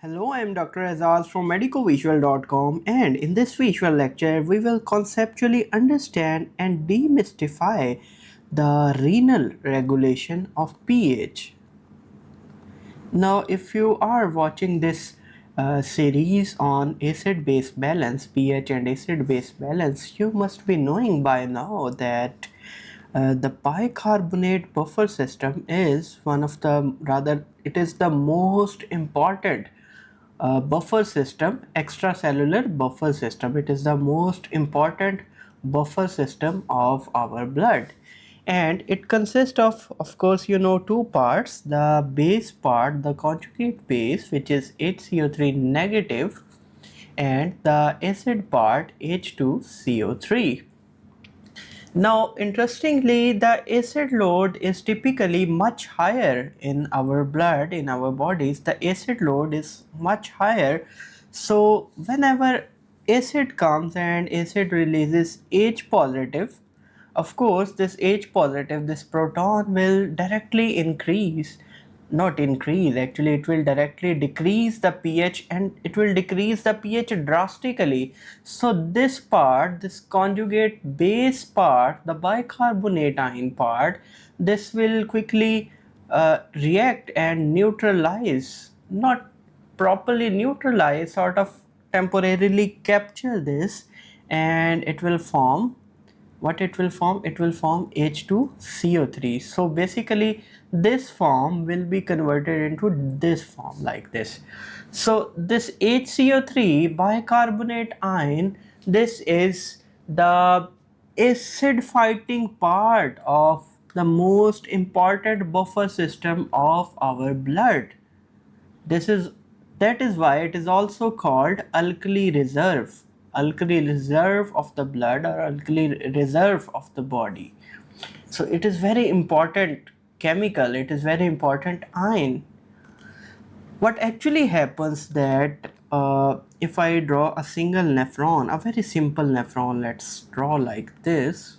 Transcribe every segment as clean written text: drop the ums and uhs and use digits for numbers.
Hello, I am Dr. Aizaz from MedicoVisual.com, and in this visual lecture we will conceptually understand and demystify the renal regulation of pH. Now if you are watching this series on acid-base balance, pH and acid-base balance, you must be knowing by now that the bicarbonate buffer system is it is the most important buffer system, extracellular buffer system. It is the most important buffer system of our blood, and it consists of course, two parts: the base part, the conjugate base, which is HCO3 negative, and the acid part, H2CO3. Now, interestingly, the acid load is typically much higher in our blood, in our bodies. The acid load is much higher. So, whenever acid comes and acid releases H positive, of course, this H positive, this proton will directly increase, not increase, actually it will directly decrease the pH, and it will decrease the pH drastically. So this part, this conjugate base part, the bicarbonate ion part, this will quickly react and neutralize, not properly neutralize, sort of temporarily capture this, and it will form what it will form. It will form H2CO3. So basically this form will be converted into this form like this. So this HCO3 bicarbonate ion, this is the acid fighting part of the most important buffer system of our blood. This is That is why it is also called alkali reserve, alkali reserve of the blood, or alkali reserve of the body. So it is very important chemical, it is very important ion. What actually happens that if I draw a single nephron, a very simple nephron, let's draw like this.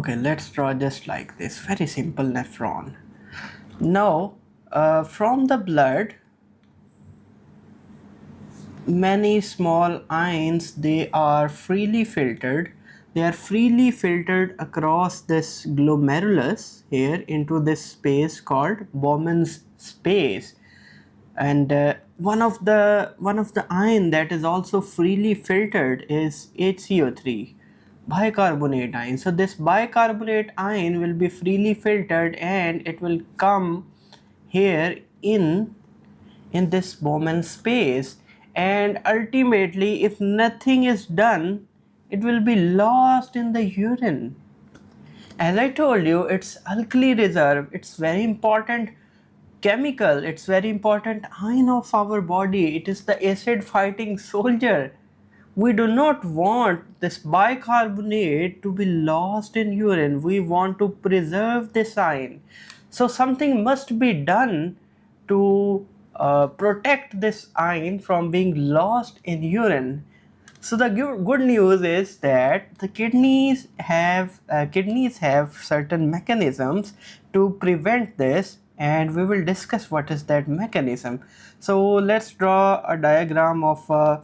Okay, let's draw just like this, very simple nephron. Now from the blood, many small ions, they are freely filtered across this glomerulus here into this space called Bowman's space. And one of the ion that is also freely filtered is HCO3 bicarbonate ion. So this bicarbonate ion will be freely filtered, and it will come here in this Bowman space, and ultimately, if nothing is done, it will be lost in the urine. As I told you, it's alkali reserve, it's very important chemical, it's very important ion of our body. It is the acid fighting soldier. We do not want this bicarbonate to be lost in urine. We want to preserve this ion. So something must be done to protect this ion from being lost in urine. So the good news is that the kidneys have certain mechanisms to prevent this, and we will discuss what is that mechanism. So let's draw a diagram of a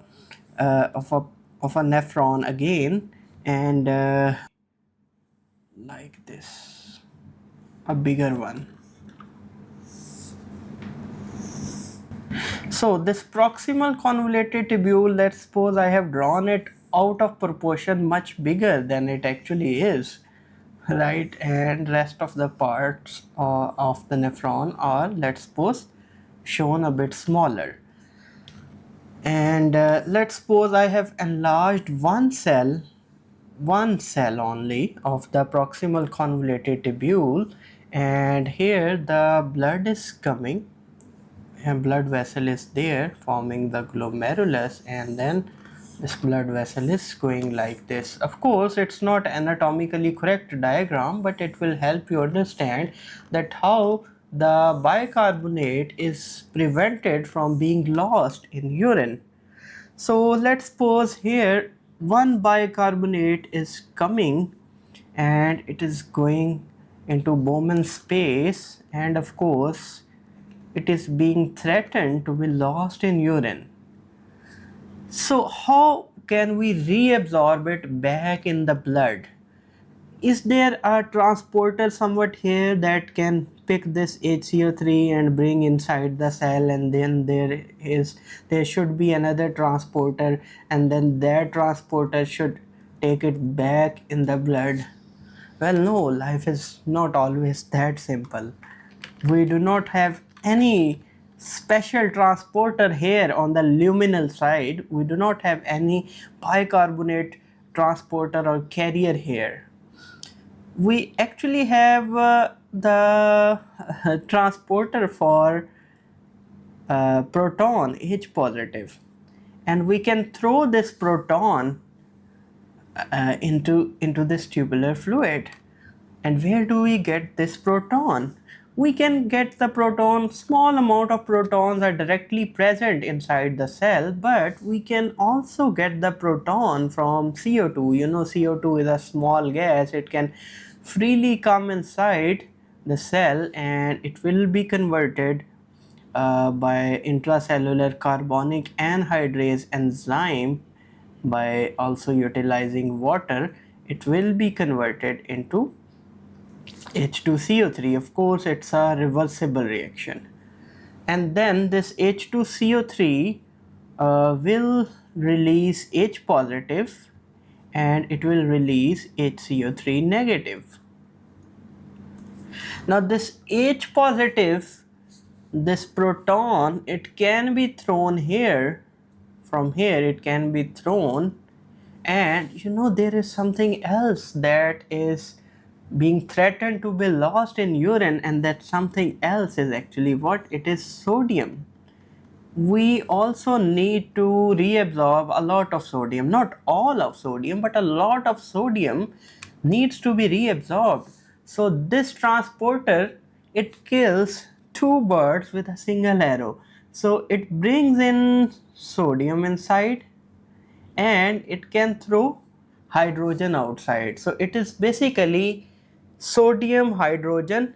nephron again, and like this, a bigger one. So this proximal convoluted tubule, let's suppose I have drawn it out of proportion, much bigger than it actually is, right? And rest of the parts of the nephron are, let's suppose, shown a bit smaller. And let's suppose I have enlarged one cell only of the proximal convoluted tubule, and here the blood is coming, and blood vessel is there forming the glomerulus, and then this blood vessel is going like this. Of course, it's not anatomically correct diagram, but it will help you understand that how the bicarbonate is prevented from being lost in urine. So let's suppose here one bicarbonate is coming, and it is going into Bowman space, and of course it is being threatened to be lost in urine. So how can we reabsorb it back in the blood? Is there a transporter somewhat here that can pick this HCO3 and bring inside the cell, and then there should be another transporter, and then that transporter should take it back in the blood? Well, no, life is not always that simple. We do not have any special transporter here on the luminal side. We do not have any bicarbonate transporter or carrier here. We actually have the transporter for proton H positive, and we can throw this proton into this tubular fluid. And where do we get this proton? We can get the proton, small amount of protons are directly present inside the cell, but we can also get the proton from CO2. You know, CO2 is a small gas. It can freely come inside the cell, and it will be converted by intracellular carbonic anhydrase enzyme. By also utilizing water, it will be converted into H2CO3. Of course, it's a reversible reaction. And then this H2CO3 will release H positive, and it will release HCO3 negative. Now this H positive, this proton, it can be thrown here. From here it can be thrown, and you know, there is something else that is being threatened to be lost in urine, and that something else is actually what? It is sodium. We also need to reabsorb a lot of sodium, not all of sodium, but a lot of sodium needs to be reabsorbed. So this transporter, it kills two birds with a single arrow. So it brings in sodium inside, and it can throw hydrogen outside. So it is basically sodium hydrogen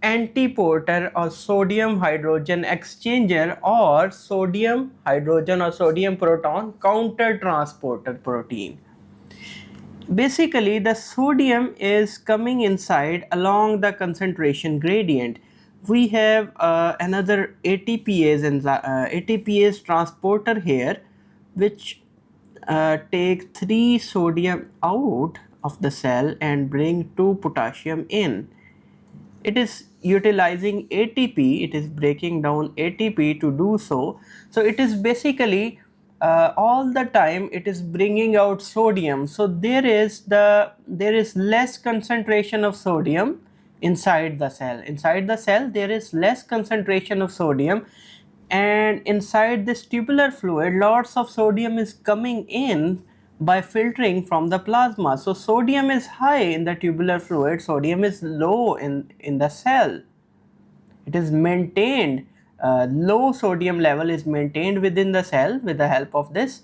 antiporter, or sodium hydrogen exchanger, or sodium hydrogen or sodium proton counter transporter protein. Basically, the sodium is coming inside along the concentration gradient. We have another ATPase transporter here, which take 3 sodium out of the cell and bring 2 potassium in. It is utilizing ATP, it is breaking down ATP to do so. So it is basically all the time it is bringing out sodium. So there is less concentration of sodium inside the cell. Inside the cell there is less concentration of sodium, and inside this tubular fluid lots of sodium is coming in by filtering from the plasma. So sodium is high in the tubular fluid, sodium is low in the cell. It is maintained, low sodium level is maintained within the cell with the help of this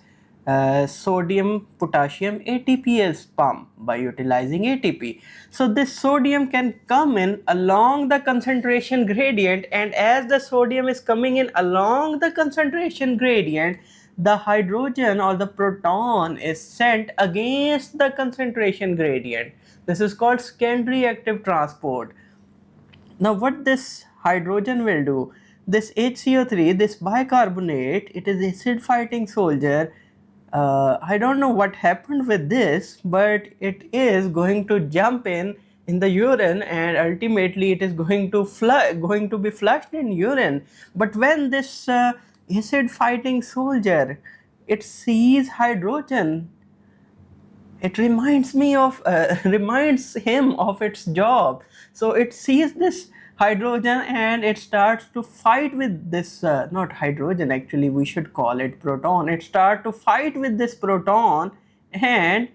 sodium potassium ATPase pump by utilizing ATP. So this sodium can come in along the concentration gradient, and as the sodium is coming in along the concentration gradient, the hydrogen or the proton is sent against the concentration gradient. This is called secondary active transport. Now what this hydrogen will do, this HCO3, this bicarbonate, it is acid fighting soldier. I don't know what happened with this, but it is going to jump in the urine, and ultimately it is going to be flushed in urine. But when this acid fighting soldier, it sees hydrogen, it reminds reminds him of its job. So it sees this hydrogen and it starts to fight with this not hydrogen, actually we should call it proton. It starts to fight with this proton, and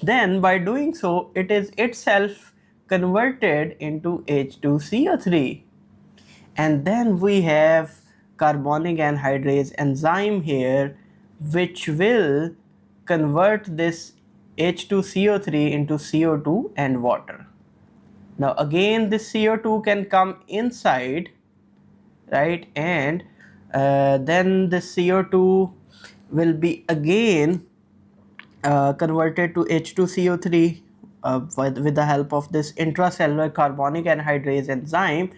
then by doing so it is itself converted into H2CO3. And then we have carbonic anhydrase enzyme here, which will convert this H2CO3 into CO2 and water. Now again this CO2 can come inside right? And then the CO2 will be again converted to H2CO3 with the help of this intracellular carbonic anhydrase enzyme,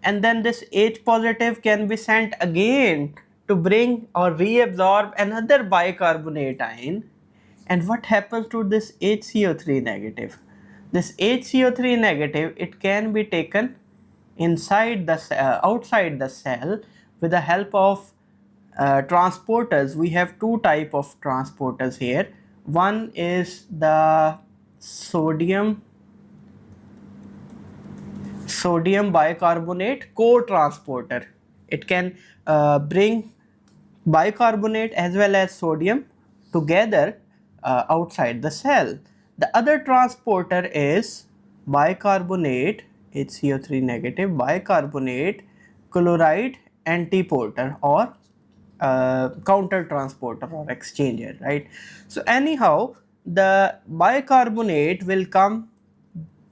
and then this H positive can be sent again to bring or reabsorb another bicarbonate ion. And what happens to this HCO3 negative? This HCO3 negative, it can be taken inside the outside the cell with the help of transporters. We have two type of transporters here. One is the sodium bicarbonate co-transporter. It can bring bicarbonate as well as sodium together outside the cell. The other transporter is bicarbonate HCO3 negative bicarbonate chloride antiporter or counter transporter or exchanger, right? So anyhow, the bicarbonate will come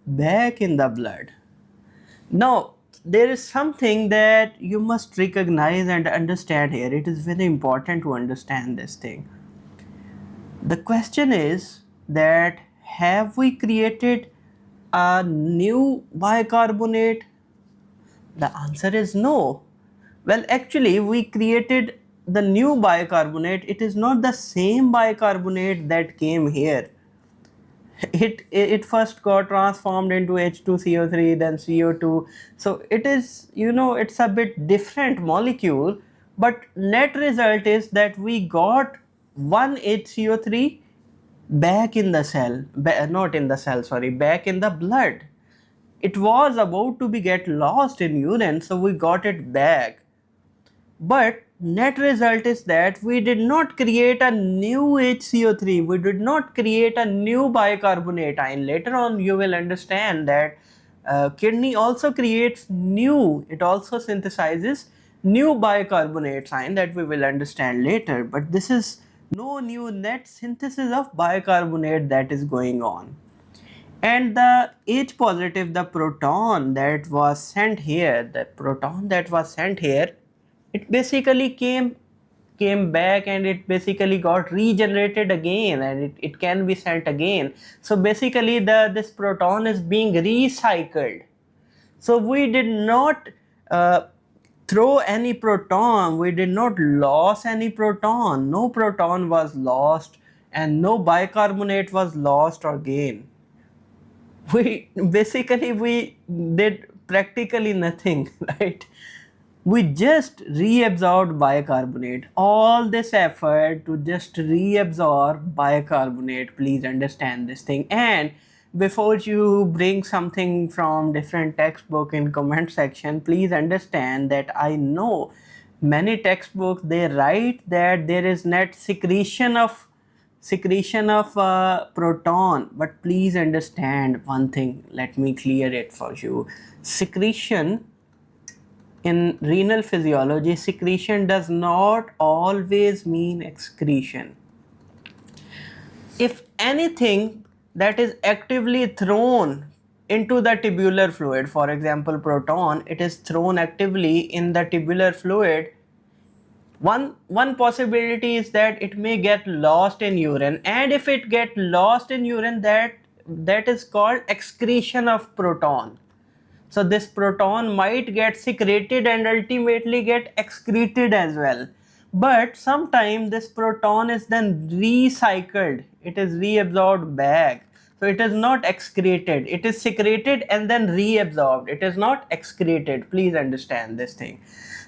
back in the blood. Now, there is something that you must recognize and understand here. It is very important to understand this thing. The question is that have we created a new bicarbonate? The answer is no. Well, actually, we created the new bicarbonate. It is not the same bicarbonate that came here. It first got transformed into H2CO3, then CO2. So it is, it's a bit different molecule, but net result is that we got one HCO3 back in the cell, not in the cell, sorry, back in the blood. It was about to be get lost in urine, so we got it back. But net result is that we did not create a new HCO3, we did not create a new bicarbonate ion. Later on you will understand that kidney also creates new, it also synthesizes new bicarbonate ion that we will understand later, but this is no new net synthesis of bicarbonate that is going on. And the H positive, the proton that was sent here, it basically came back and it basically got regenerated again, and it can be sent again. So basically this proton is being recycled. So we did not throw any proton, we did not lose any proton, no proton was lost and no bicarbonate was lost or gained. We did practically nothing, right? We just reabsorbed bicarbonate. All this effort to just reabsorb bicarbonate, please understand this thing. And before you bring something from different textbook in comment section, please understand that I know many textbooks they write that there is net secretion of proton, but please understand one thing, let me clear it for you. Secretion in renal physiology, secretion does not always mean excretion. If anything that is actively thrown into the tubular fluid, for example proton, it is thrown actively in the tubular fluid, one possibility is that it may get lost in urine, and if it get lost in urine, that is called excretion of proton. So this proton might get secreted and ultimately get excreted as well. But sometimes this proton is then recycled, it is reabsorbed back. So it is not excreted, it is secreted and then reabsorbed, it is not excreted. Please understand this thing.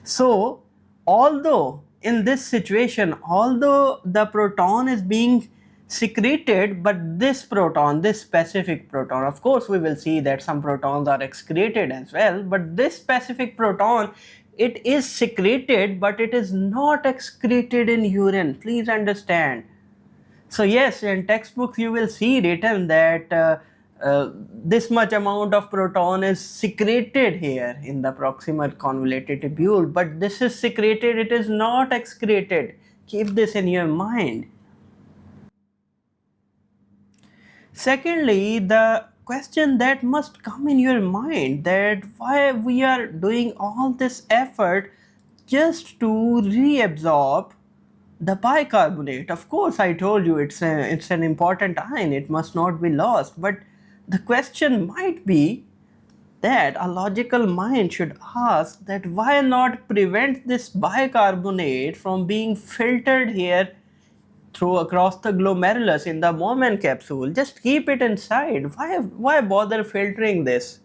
So although in this situation, although the proton is being secreted, but this proton, this specific proton, of course we will see that some protons are excreted as well, but this specific proton, it is secreted but it is not excreted in urine. Please understand. So yes, in textbooks you will see written that this much amount of proton is secreted here in the proximal convoluted tubule, but this is secreted, it is not excreted. Keep this in your mind. Secondly, the question that must come in your mind, that why we are doing all this effort just to reabsorb the bicarbonate. Of course, I told you it's an important ion, it must not be lost. But the question might be that a logical mind should ask that why not prevent this bicarbonate from being filtered here through across the glomerulus in the Bowman capsule. Just keep it inside. Why bother filtering this?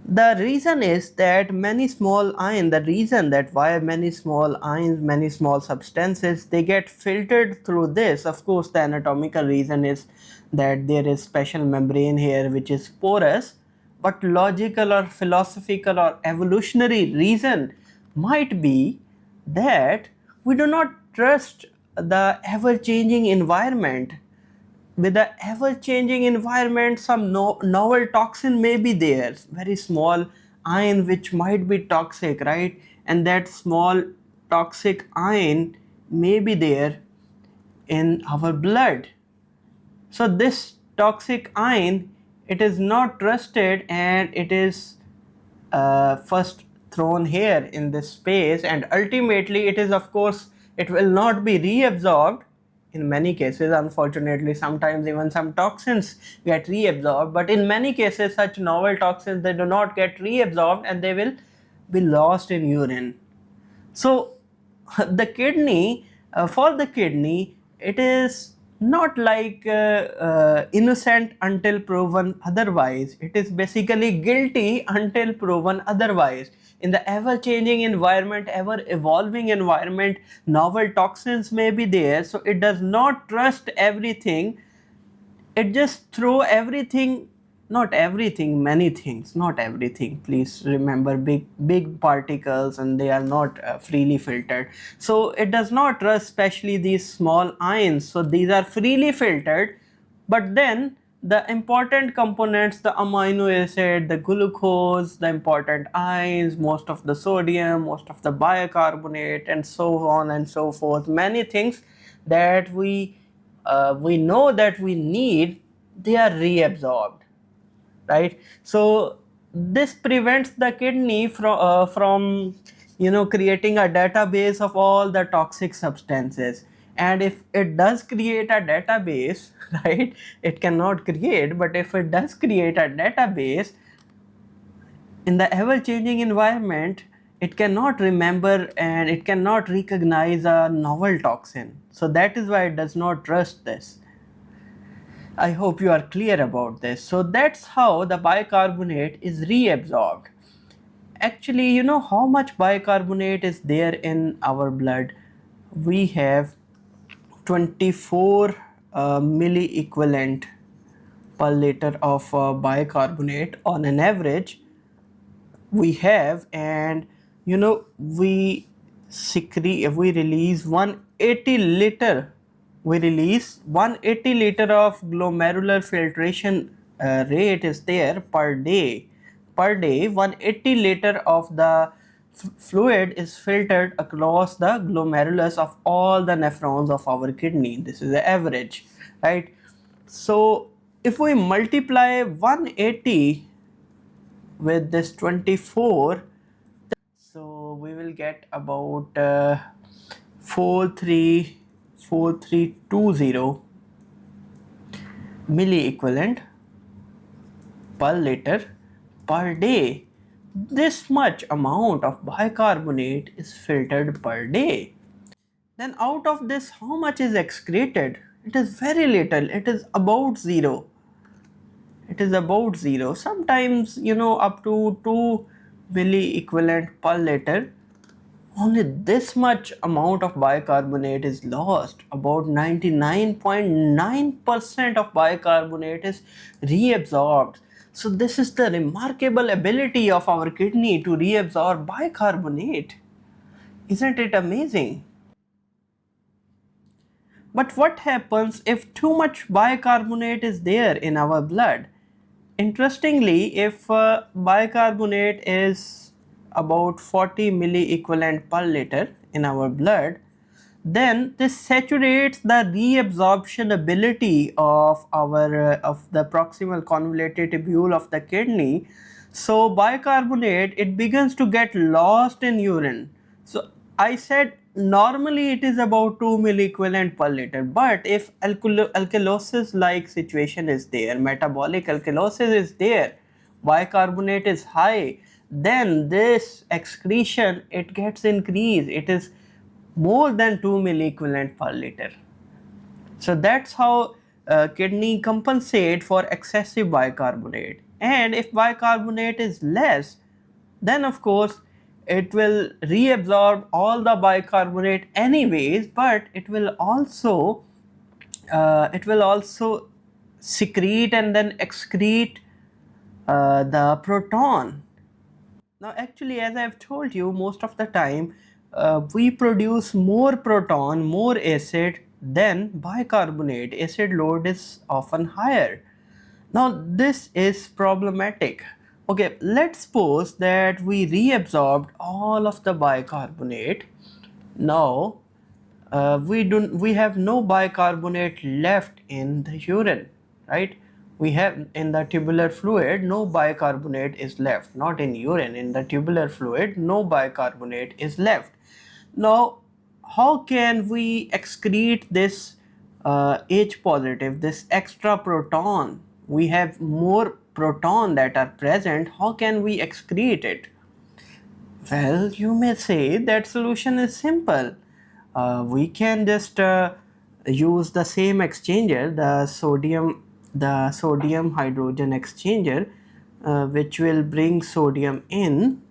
The reason is that many small ions, the reason that why many small ions, many small substances, they get filtered through this. Of course, the anatomical reason is that there is special membrane here which is porous, but logical or philosophical or evolutionary reason might be that we do not trust the ever-changing environment. With the ever-changing environment, some novel toxin may be there, very small ion which might be toxic, right? And that small toxic ion may be there in our blood. So this toxic ion, it is not trusted, and it is first thrown here in this space, and ultimately it is, of course, it will not be reabsorbed in many cases. Unfortunately, sometimes even some toxins get reabsorbed, but in many cases such novel toxins, they do not get reabsorbed and they will be lost in urine. So the kidney, for the kidney, it is not like innocent until proven otherwise. It is basically guilty until proven otherwise. In the ever changing environment, ever evolving environment, novel toxins may be there, so it does not trust everything. It just throw everything, not everything, many things, not everything, please remember, big particles, and they are not freely filtered. So it does not trust especially these small ions, so these are freely filtered. But then the important components, the amino acid, the glucose, the important ions, most of the sodium, most of the bicarbonate, and so on and so forth, many things that we know that we need, they are reabsorbed, right? So this prevents the kidney from creating a database of all the toxic substances. And if it does create a database, right, it cannot create, but if it does create a database in the ever changing environment, it cannot remember and it cannot recognize a novel toxin. So that is why it does not trust this. I hope you are clear about this. So that's how the bicarbonate is reabsorbed. Actually, you know how much bicarbonate is there in our blood? We have 24 milliequivalent per liter of bicarbonate on an average we have. And we release 180 liter, we release 180 liter of glomerular filtration rate is there per day. 180 liter of the fluid is filtered across the glomerulus of all the nephrons of our kidney. This is the average, right? So if we multiply 180 with this 24, so we will get about 4320 milliequivalent per liter per day. This much amount of bicarbonate is filtered per day. Then out of this, how much is excreted? It is very little. It is about zero. It is about zero. Sometimes up to 2 milliequivalent per liter. Only this much amount of bicarbonate is lost. About 99.9% of bicarbonate is reabsorbed. So this is the remarkable ability of our kidney to reabsorb bicarbonate. Isn't it amazing? But what happens if too much bicarbonate is there in our blood? Interestingly, if bicarbonate is about 40 milliequivalent per liter in our blood, then this saturates the reabsorption ability of our of the proximal convoluted tubule of the kidney. So bicarbonate, it begins to get lost in urine. So I said normally it is about 2 milliequivalent per liter, but if alkalosis like situation is there, metabolic alkalosis is there, bicarbonate is high, then this excretion it gets increased. It is more than 2 milliequivalent per liter. So that's how kidney compensate for excessive bicarbonate. And if bicarbonate is less, then of course it will reabsorb all the bicarbonate anyways, but it will also secrete and then excrete the proton. Now actually, as I've told you, most of the time we produce more proton, more acid than bicarbonate. Acid load is often higher. Now this is problematic. Okay, let's suppose that we reabsorbed all of the bicarbonate. Now we have no bicarbonate left in the urine, right? We have in the tubular fluid no bicarbonate is left, not in urine, in the tubular fluid no bicarbonate is left. Now how can we excrete this H positive, this extra proton? We have more proton that are present. How can we excrete it? Well, you may say that solution is simple. We can just use the same exchanger, the sodium hydrogen exchanger, which will bring sodium in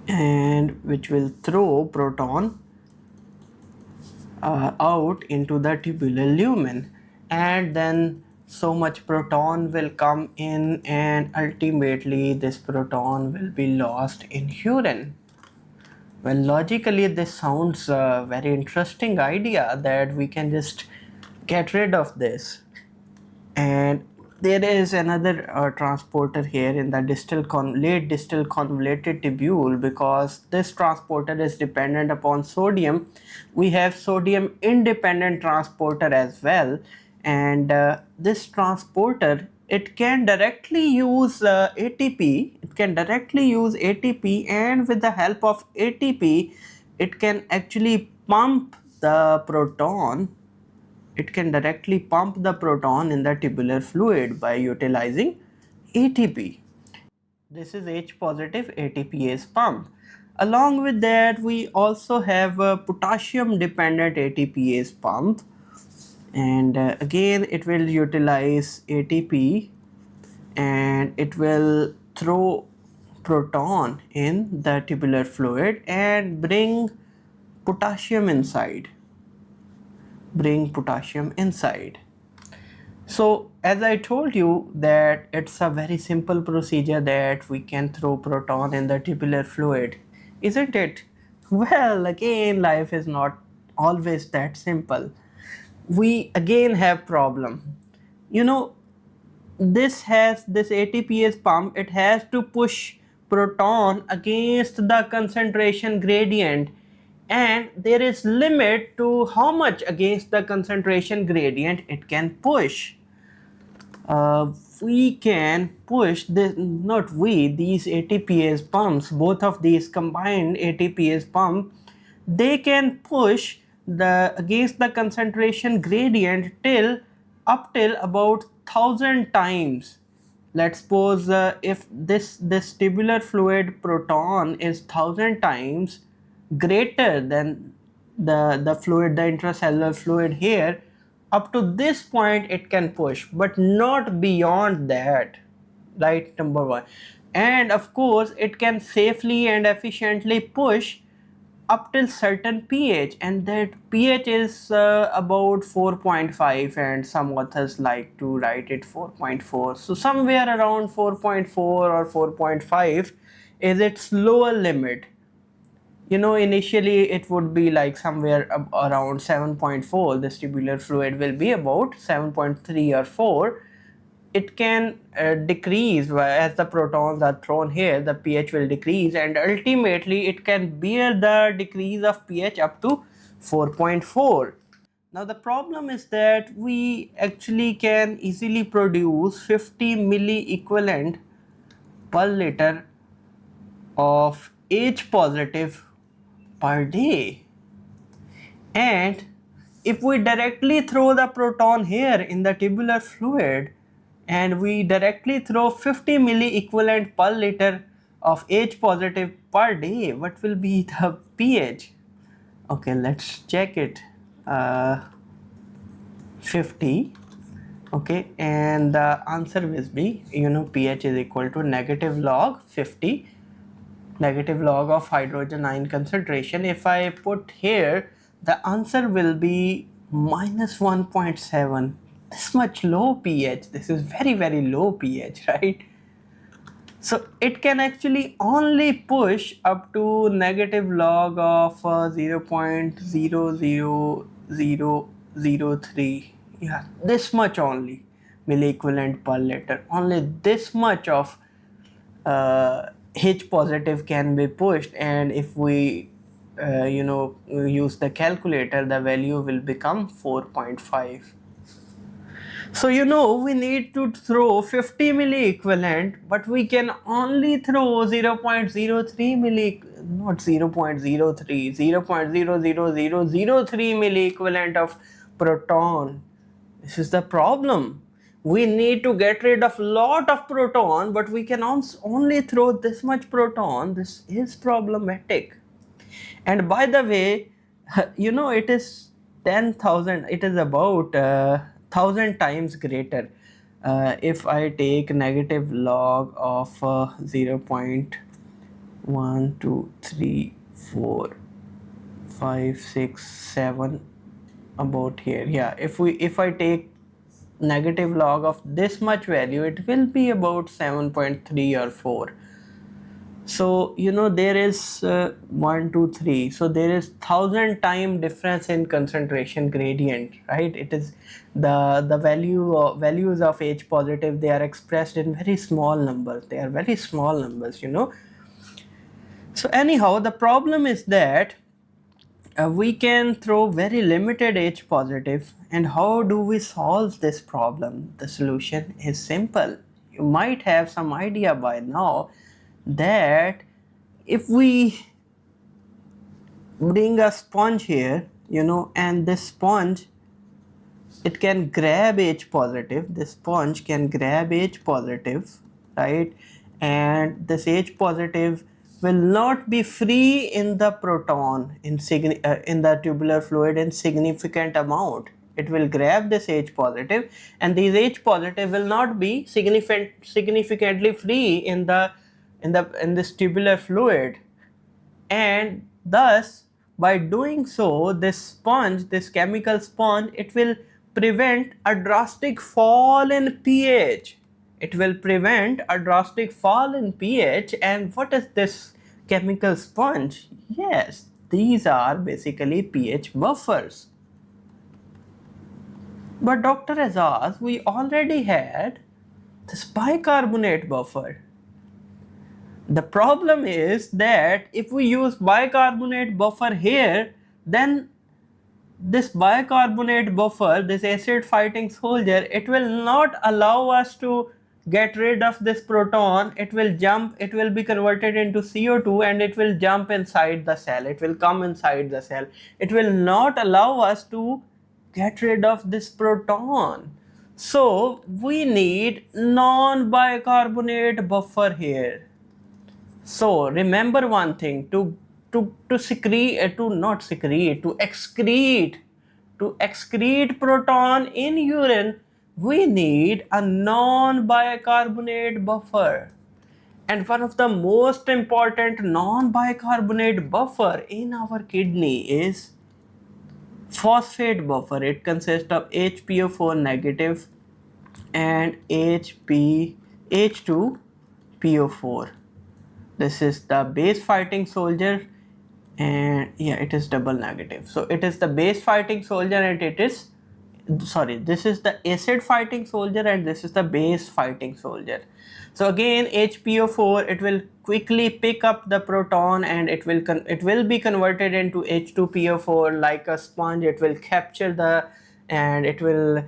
and which will throw proton out into the tubular lumen, and then so much proton will come in and ultimately this proton will be lost in urine. Well, logically this sounds a very interesting idea that we can just get rid of this. And there is another transporter here in the late distal convoluted tubule. Because this transporter is dependent upon sodium, we have sodium independent transporter as well. And this transporter, it can directly use ATP. It can directly use ATP, and with the help of ATP it can actually pump the proton. It can directly pump the proton in the tubular fluid by utilizing ATP. This is H positive ATPase pump. Along with that, we also have a potassium dependent ATPase pump, and again it will utilize ATP and it will throw proton in the tubular fluid and bring potassium inside. So as I told you that it's a very simple procedure that we can throw proton in the tubular fluid, isn't it? Well, again, life is not always that simple. We again have problem. You know, this ATPase pump, it has to push proton against the concentration gradient, and there is limit to how much against the concentration gradient it can push. We can push this, not we, these ATPase pumps, both of these combined ATPase pump, they can push the against the concentration gradient till up till about 1000 times. Let's suppose if this tubular fluid proton is 1000 times greater than the fluid, the intracellular fluid here, up to this point it can push, but not beyond that, right? Number one. And of course it can safely and efficiently push up till certain pH, and that pH is about 4.5, and some authors like to write it 4.4. So somewhere around 4.4 or 4.5 is its lower limit. You know, initially it would be like somewhere around 7.4. This tubular fluid will be about 7.3 or 4. It can decrease as the protons are thrown here. The pH will decrease, and ultimately it can bear the decrease of pH up to 4.4. Now the problem is that we actually can easily produce 50 milliequivalent per liter of H positive per day. And if we directly throw the proton here in the tubular fluid and we directly throw 50 milli equivalent per liter of H positive per day, what will be the pH? Okay, let's check it. 50. Okay, and the answer will be, pH is equal to negative log 50, negative log of hydrogen ion concentration. If I put here, the answer will be minus 1.7. This much low pH. This is very low pH, right? So it can actually only push up to negative log of 0.00003. Yeah, this much only milliequivalent per liter. Only this much of H positive can be pushed, and if we use the calculator, the value will become 4.5. So we need to throw 50 milli equivalent, but we can only throw 0.03 milli, not 0.03, 0.00003 milli equivalent of proton. This is the problem. We need to get rid of lot of proton, but we can only throw this much proton. This is problematic. And by the way, it is 10,000, it is about 1,000 times greater. If I take negative log of 0.1234567 about here. Yeah, if I take negative log of this much value, it will be about 7.3 or 4. So there is 1 2 3, so there is 1,000 time difference in concentration gradient, right? It is the values of H positive, they are expressed in very small numbers. They are very small numbers. So anyhow, the problem is that we can throw very limited H positive. And how do we solve this problem? The solution is simple. You might have some idea by now that if we bring a sponge here, and this sponge, it can grab H positive, this sponge can grab H positive, right? And this H positive will not be free in the proton in the tubular fluid in significant amount. It will grab this H positive, and these H positive will not be significantly free in this tubular fluid. And thus, by doing so, this chemical sponge, it will prevent a drastic fall in pH. It will prevent a drastic fall in pH. And what is this chemical sponge? Yes, these are basically pH buffers. But Dr. Aizaz, we already had this bicarbonate buffer. The problem is that if we use bicarbonate buffer here, then this bicarbonate buffer, this acid fighting soldier, it will not allow us to get rid of this proton. It will be converted into CO2 and it will jump inside the cell. It will come inside the cell. It will not allow us to get rid of this proton. So we need non-bicarbonate buffer here. So remember one thing, to excrete proton in urine, we need a non-bicarbonate buffer. And one of the most important non-bicarbonate buffer in our kidney is phosphate buffer. It consists of HPO4 negative and H2PO4. This is the base fighting soldier, and yeah, it is double negative. So it is the base fighting soldier, and this is the acid fighting soldier, and this is the base fighting soldier. So again, HPO4, it will quickly pick up the proton and it will be converted into H2PO4 like a sponge. It will capture and it will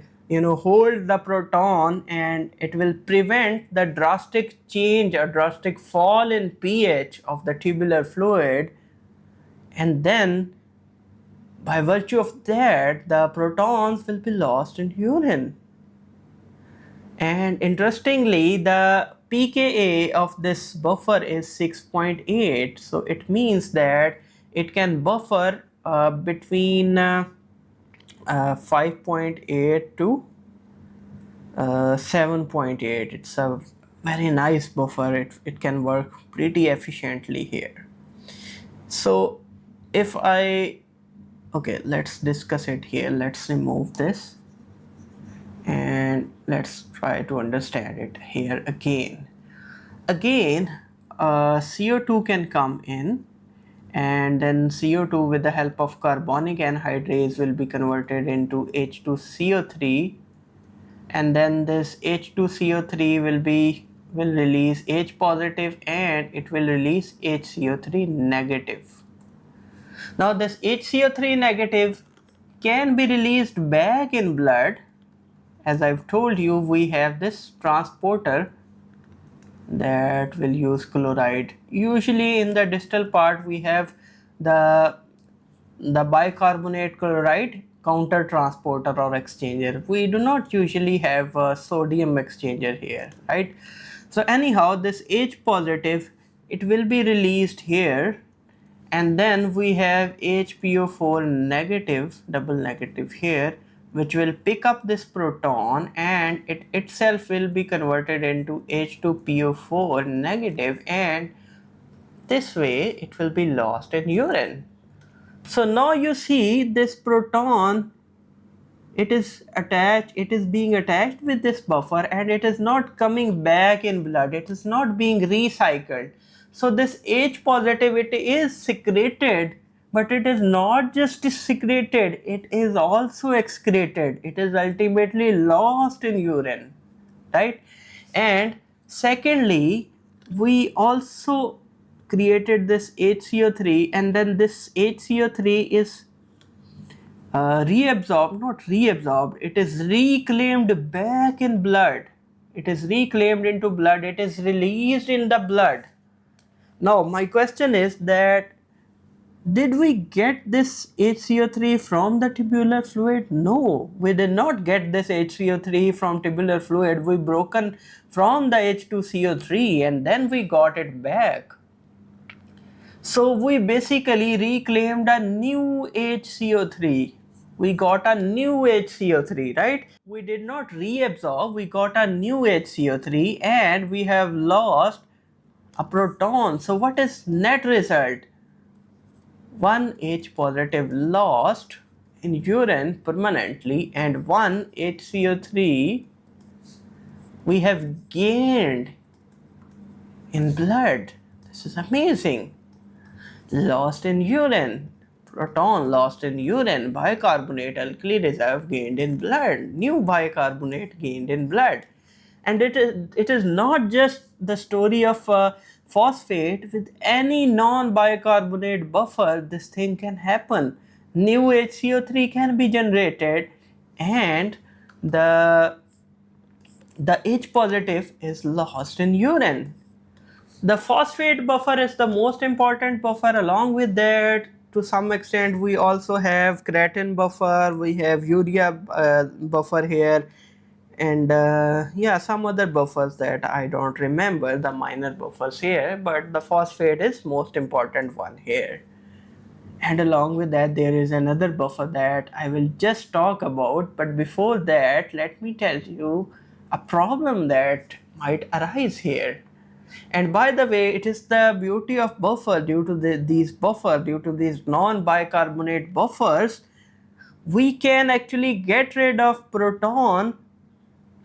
hold the proton, and it will prevent the drastic change or drastic fall in pH of the tubular fluid. and then by virtue of that the protons will be lost in urine. And interestingly, the pKa of this buffer is 6.8, so it means that it can buffer between 5.8 to 7.8. It's a very nice buffer. It can work pretty efficiently here. So if I, okay, let's discuss it here. Let's remove this and let's try to understand it here again. CO2 can come in, and then CO2 with the help of carbonic anhydrase will be converted into H2CO3, and then this H2CO3 will release H positive and it will release HCO3 negative. Now this HCO3 negative can be released back in blood. As I've told you, we have this transporter that will use chloride. Usually in the distal part we have the bicarbonate chloride counter transporter or exchanger. We do not usually have a sodium exchanger here, right? So anyhow, this H positive, it will be released here, and then we have HPO4 negative, double negative here, which will pick up this proton and it itself will be converted into H2PO4 negative, and this way it will be lost in urine. So now you see this proton, it is being attached with this buffer and it is not coming back in blood, it is not being recycled. So this H positive, it is secreted, but it is not just secreted, it is also excreted. It is ultimately lost in urine, right? And secondly, we also created this HCO3, and then this HCO3 is reabsorbed, not reabsorbed, it is reclaimed back in blood. It is reclaimed into blood, it is released in the blood. Now my question is that, did we get this HCO3 from the tubular fluid? No, we did not get this HCO3 from tubular fluid. We broken from the H2CO3 and then we got it back. So we basically reclaimed a new HCO3. We got a new HCO3, right? We did not reabsorb, we got a new HCO3 and we have lost a proton. So what is net result? One H positive lost in urine permanently and one HCO3 we have gained in blood. This is amazing. Lost in urine, proton lost in urine, bicarbonate alkali reserve gained in blood, new bicarbonate gained in blood. And it is not just the story of phosphate. With any non-bicarbonate buffer, this thing can happen. New HCO3 can be generated and the H positive is lost in urine. The phosphate buffer is the most important buffer. Along with that, to some extent, we also have creatine buffer, we have urea buffer here, and yeah, some other buffers that I don't remember, the minor buffers here, but the phosphate is most important one here. And along with that, there is another buffer that I will just talk about, but before that, let me tell you a problem that might arise here. And by the way, it is the beauty of buffer. Due to due to these non-bicarbonate buffers, we can actually get rid of proton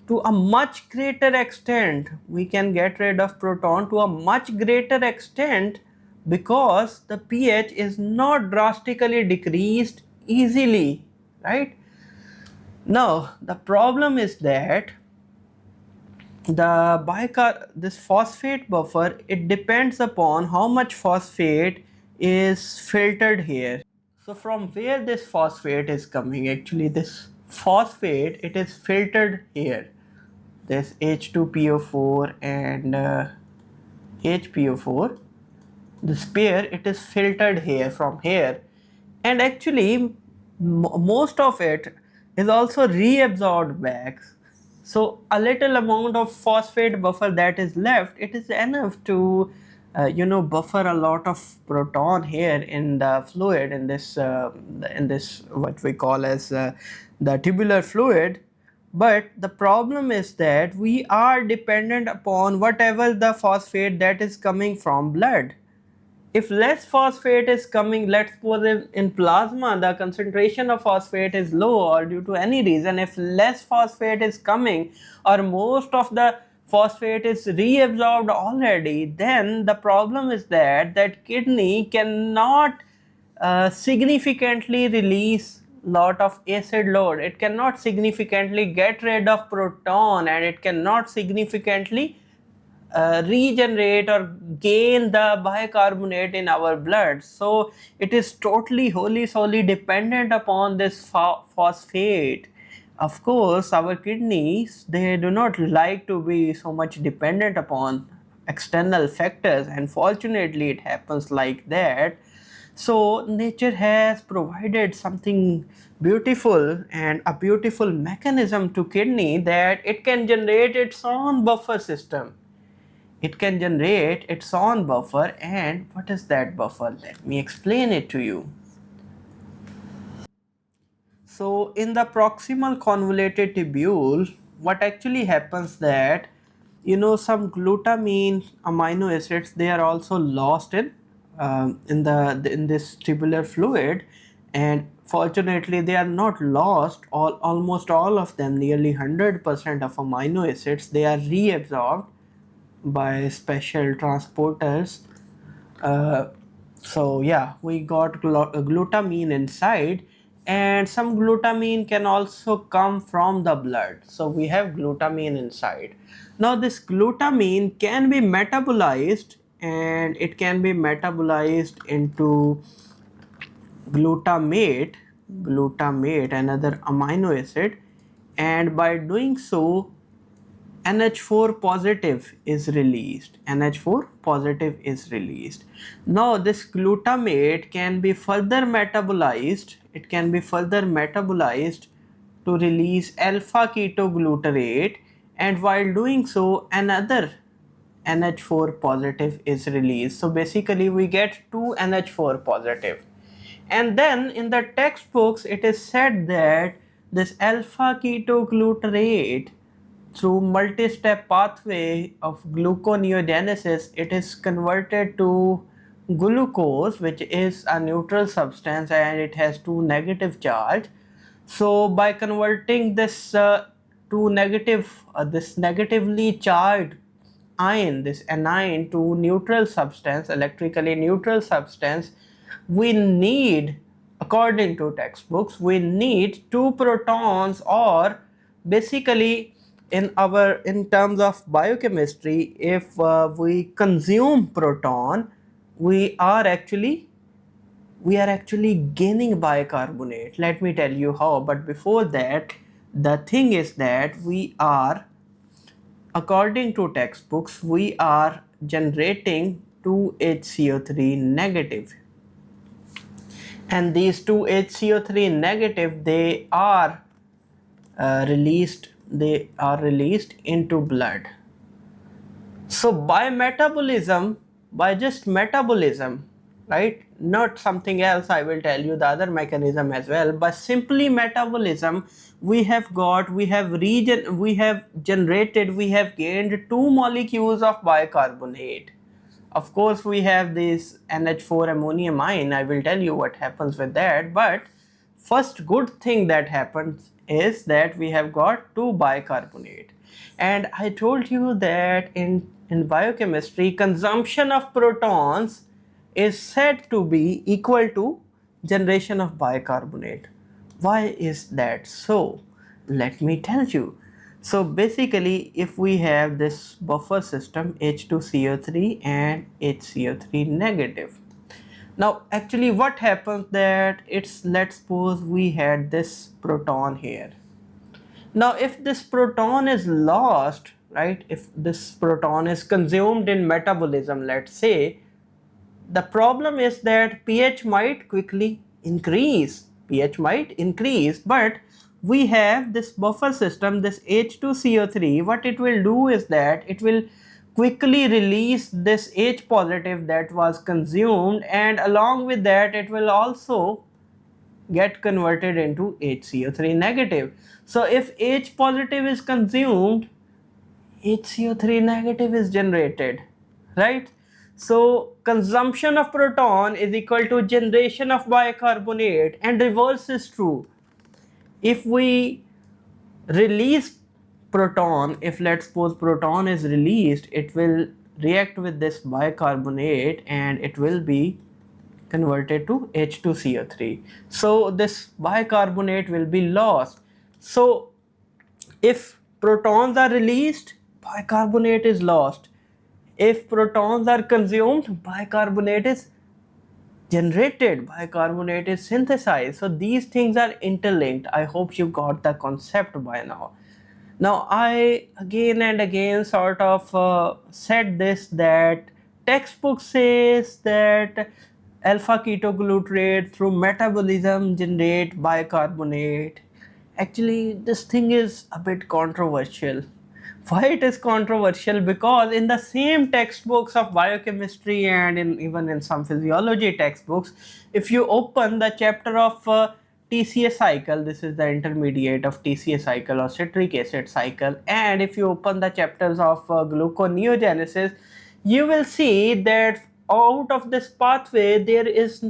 to a much greater extent. We can get rid of proton to a much greater extent because the pH is not drastically decreased easily, right? Now the problem is that this phosphate buffer, it depends upon how much phosphate is filtered here. So from where this phosphate is coming, actually this phosphate, it is filtered here, this H2PO4 and HPO4, this pair, it is filtered here from here, and actually most of it is also reabsorbed back. So a little amount of phosphate buffer that is left, it is enough to buffer a lot of proton here in the fluid, in this what we call as the tubular fluid. But the problem is that we are dependent upon whatever the phosphate that is coming from blood. If less phosphate is coming, let's suppose in plasma the concentration of phosphate is low, or due to any reason if less phosphate is coming, or most of the phosphate is reabsorbed already, then the problem is that kidney cannot significantly release lot of acid load. It cannot significantly get rid of proton, and it cannot significantly regenerate or gain the bicarbonate in our blood. So it is totally wholly solely dependent upon this phosphate. Of course, our kidneys, they do not like to be so much dependent upon external factors, and fortunately it happens like that. So nature has provided something beautiful, and a beautiful mechanism to kidney, that it can generate its own buffer system. It can generate its own buffer. And what is that buffer? Let me explain it to you. So in the proximal convoluted tubule, what actually happens that some glutamine amino acids, they are also lost in this tubular fluid, and fortunately they are not lost. Almost all of them, nearly 100% of amino acids, they are reabsorbed by special transporters. uh, so yeah, we got glutamine inside, and some glutamine can also come from the blood. So we have glutamine inside. Now this glutamine can be metabolized, and it can be metabolized into glutamate, another amino acid, and by doing so NH4 positive is released. NH4 positive is released. Now this glutamate can be further metabolized. It can be further metabolized to release alpha ketoglutarate, and while doing so another NH4 positive is released. So basically we get two NH4 positive. And then in the textbooks it is said that this alpha ketoglutarate, through multi-step pathway of gluconeogenesis, it is converted to glucose, which is a neutral substance and it has two negative charge. So by converting this this negatively charged ion, this anion, to neutral substance, electrically neutral substance, we need, according to textbooks, we need two protons, or basically in terms of biochemistry, if we consume proton, we are actually gaining bicarbonate. Let me tell you how. But before that, the thing is that we are, according to textbooks, we are generating 2HCO3 negative, and these 2HCO3 negative, they are released into blood. So by metabolism, by just metabolism, right, not something else, I will tell you the other mechanism as well, but simply metabolism, we have generated, we have gained two molecules of bicarbonate. Of course we have this NH4 ammonium ion, I will tell you what happens with that. But first good thing that happens is that we have got two bicarbonate. And I told you that in biochemistry, consumption of protons is said to be equal to generation of bicarbonate. Why is that so? Let me tell you. So basically, if we have this buffer system H2CO3 and HCO3 negative. Now actually what happens that let's suppose we had this proton here. Now if this proton is lost, right, if this proton is consumed in metabolism, let's say, The problem is that pH might quickly increase. pH might increase, but we have this buffer system, this H2CO3. What it will do is that it will quickly release this H positive that was consumed, and along with that it will also get converted into HCO3 negative. So if H positive is consumed, HCO3 negative is generated, right? So consumption of proton is equal to generation of bicarbonate, and reverse is true. If we release proton, if let's suppose proton is released, it will react with this bicarbonate and it will be converted to H2CO3. So this bicarbonate will be lost. So if protons are released, bicarbonate is lost. If protons are consumed, bicarbonate is generated, bicarbonate is synthesized. So these things are interlinked. I hope you got the concept by now. Now I again and again sort of said this, that textbook says that alpha ketoglutarate through metabolism generate bicarbonate. Actually this thing is a bit controversial. Why it is controversial? Because in the same textbooks of biochemistry and even in some physiology textbooks, if you open the chapter of TCA cycle, this is the intermediate of TCA cycle or citric acid cycle, and if you open the chapters of gluconeogenesis, you will see that out of this pathway there is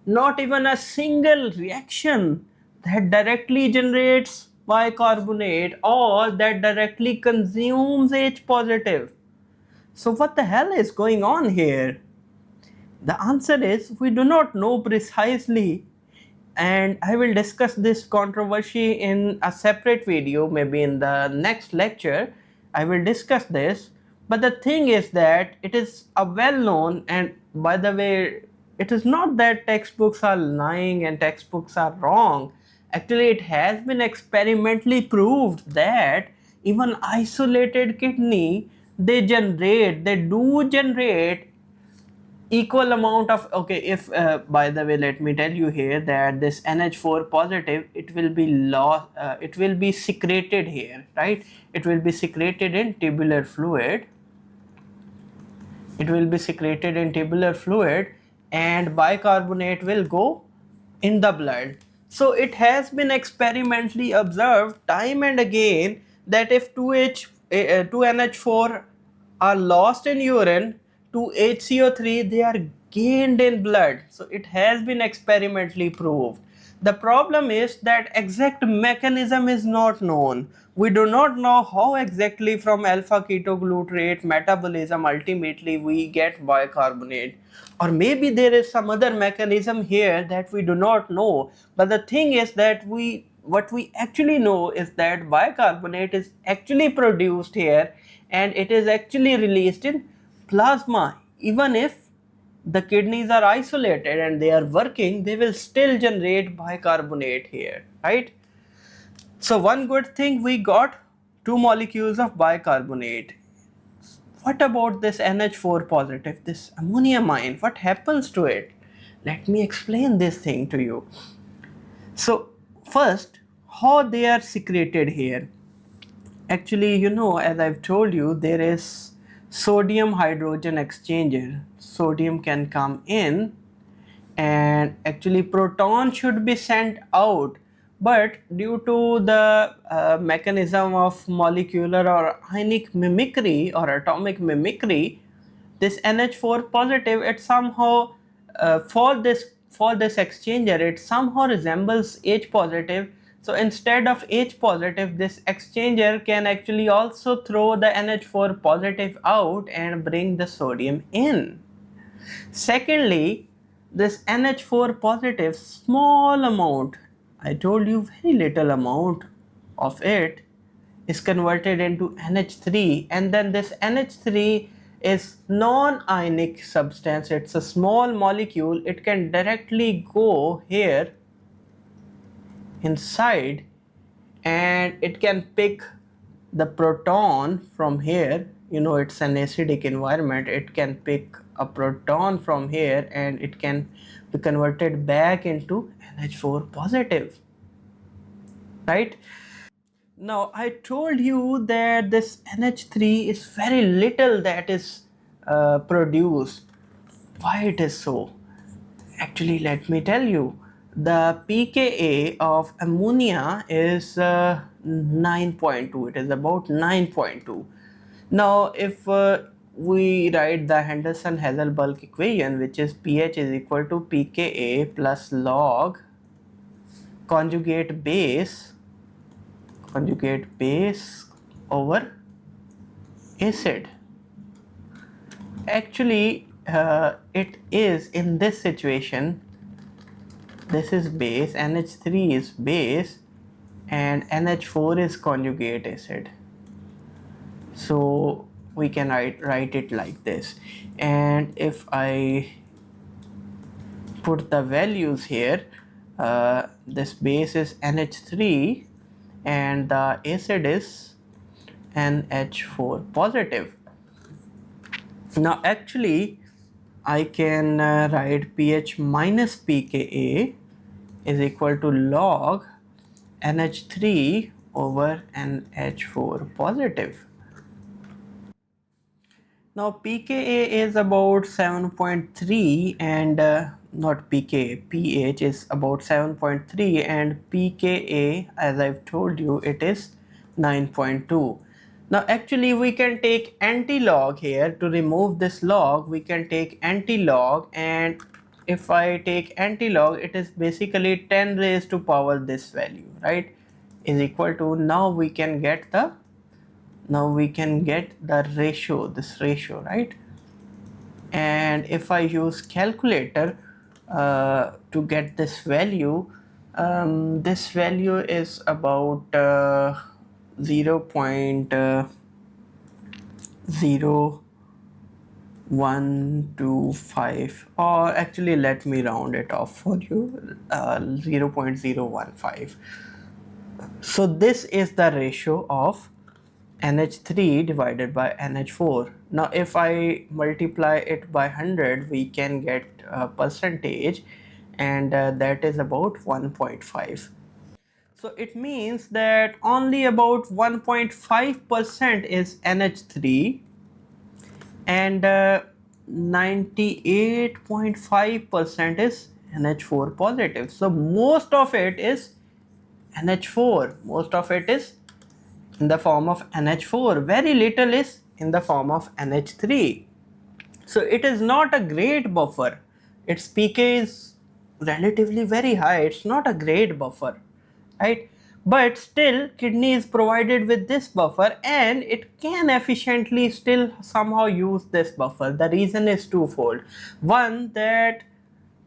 not even a single reaction that directly generates bicarbonate or that directly consumes H positive. So what the hell is going on here? The answer is we do not know precisely, and I will discuss this controversy in a separate video, maybe in the next lecture I will discuss this. But the thing is that it is a well known, and by the way, it is not that textbooks are lying and textbooks are wrong. Actually it has been experimentally proved that even isolated kidney, they do generate equal amount of, okay, if by the way, let me tell you here that this NH4 positive, it will be lost, it will be secreted here, right? It will be secreted in tubular fluid. It will be secreted in tubular fluid, and bicarbonate will go in the blood. So it has been experimentally observed time and again that if 2NH4 are lost in urine, to HCO3 they are gained in blood. So it has been experimentally proved. The problem is that exact mechanism is not known. We do not know how exactly from alpha ketoglutarate metabolism ultimately we get bicarbonate, or maybe there is some other mechanism here that we do not know. But the thing is that what we actually know is that bicarbonate is actually produced here and it is actually released in plasma. Even if the kidneys are isolated and they are working, they will still generate bicarbonate here, right? So one good thing, we got two molecules of bicarbonate. What about this NH4 positive, this ammoniamine? What happens to it? Let me explain this thing to you. So first, how they are secreted here. Actually, you know, as I've told you, there is sodium hydrogen exchanger. Sodium can come in and actually proton should be sent out, but due to the mechanism of molecular or ionic mimicry or atomic mimicry, this NH4 positive, it somehow for this exchanger, it somehow resembles H positive. So instead of H positive, this exchanger can actually also throw the NH4 positive out and bring the sodium in. Secondly, this NH4 positive, small amount, I told you very little amount of it is converted into NH3, and then this NH3 is non-ionic substance. It's a small molecule. It can directly go here inside and it can pick the proton from here. You know, it's an acidic environment. It can pick a proton from here and it can be converted back into NH4 positive, right? Now I told you that this NH3 is very little that is produced. Why it is so? Actually, let me tell you. The pKa of ammonia is 9.2. It is about 9.2. Now, if we write the Henderson-Hazel-Bulk equation, which is pH is equal to pKa plus log conjugate base over acid. Actually, it is in this situation, this is base, NH3 is base, and NH4 is conjugate acid. So we can write it like this. And if I put the values here, this base is NH3 and the acid is NH4 positive. Now actually I can write pH minus pKa is equal to log NH3 over NH4 positive. Now pKa is about 7.3 and not pKa, pH is about 7.3 and pKa, as I've told you, it is 9.2. Now actually we can take anti-log here. To remove this log we can take anti-log, and if I take anti-log it is basically 10 raised to power this value, right, is equal to, now we can get the ratio, this ratio, right? And if I use calculator to get this value is about 0.0125, or actually let me round it off for you, 0.015. So this is the ratio of NH3 divided by NH4. Now if I multiply it by 100 we can get a percentage, and that is about 1.5. So it means that only about 1.5% is NH3 and 98.5% is NH4 positive. So most of it is NH4, most of it is in the form of NH4, very little is in the form of NH3. So it is not a great buffer. Its pK is relatively very high. It's not a great buffer, right? But still kidney is provided with this buffer and it can efficiently still somehow use this buffer. The reason is twofold. One, that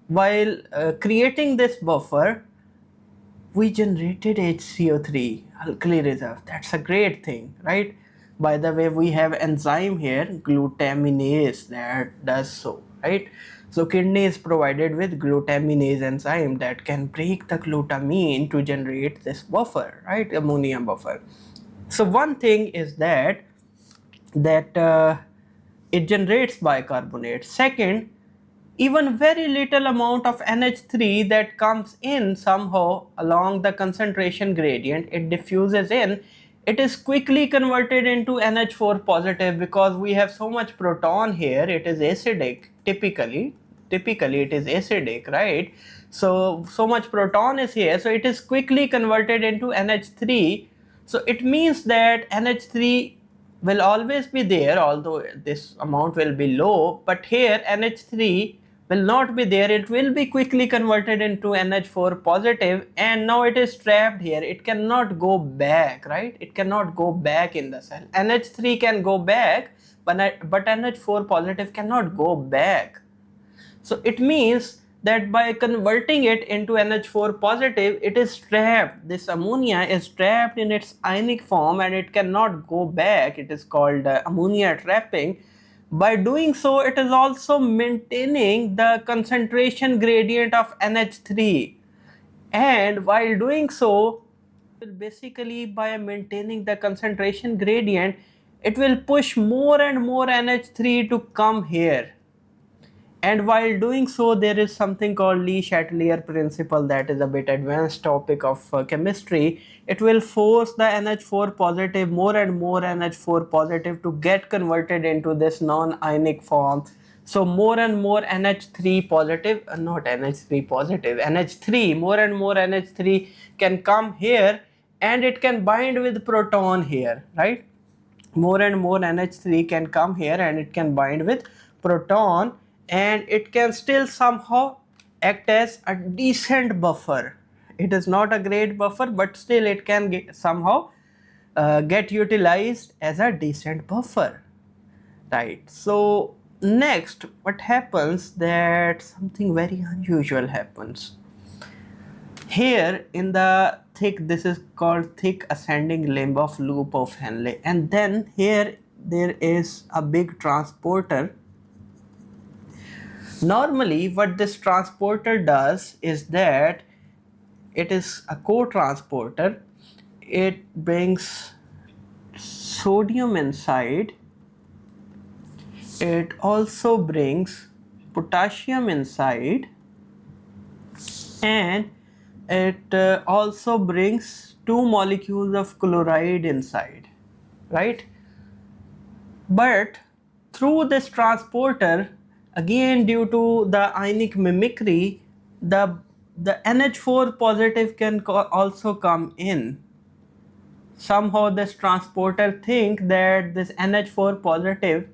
while creating this buffer we generated HCO3, alkali reserve. That's a great thing, right? By the way, we have enzyme here, glutaminase, that does so, right? So kidney is provided with glutaminase enzyme that can break the glutamine to generate this buffer, right? Ammonia buffer. So one thing is that it generates bicarbonate. Second, even very little amount of NH3 that comes in somehow along the concentration gradient, it diffuses in, it is quickly converted into NH4 positive because we have so much proton here. It is acidic. Typically it is acidic, right? So much proton is here, so it is quickly converted into NH3. So it means that NH3 will always be there, although this amount will be low, but here NH3 will not be there. It will be quickly converted into NH4 positive, and now it is trapped here. It cannot go back, right? It cannot go back in the cell. NH3 can go back, but NH4 positive cannot go back. So it means that by converting it into NH4 positive, it is trapped. This ammonia is trapped in its ionic form and it cannot go back. It is called ammonia trapping. By doing so, it is also maintaining the concentration gradient of NH3. And while doing so, basically by maintaining the concentration gradient, it will push more and more NH3 to come here. And while doing so, there is something called Le Chatelier principle, that is a bit advanced topic of chemistry. It will force the NH4 positive, more and more NH4 positive, to get converted into this non-ionic form. So more and more NH3 positive, not NH3 positive, NH3, more and more NH3 can come here, and it can bind with proton here, right? More and more NH3 can come here and it can bind with proton, and it can still somehow act as a decent buffer. It is not a great buffer, but still it can somehow get utilized as a decent buffer, right? So next, what happens, that something very unusual happens here in the thick, this is called thick ascending limb of loop of Henle, and then here there is a big transporter. Normally what this transporter does is that it is a co-transporter. It brings sodium inside, it also brings potassium inside, and it also brings two molecules of chloride inside, right? But through this transporter, again due to the ionic mimicry, the NH4 positive can also come in. Somehow this transporter think that this NH4 positive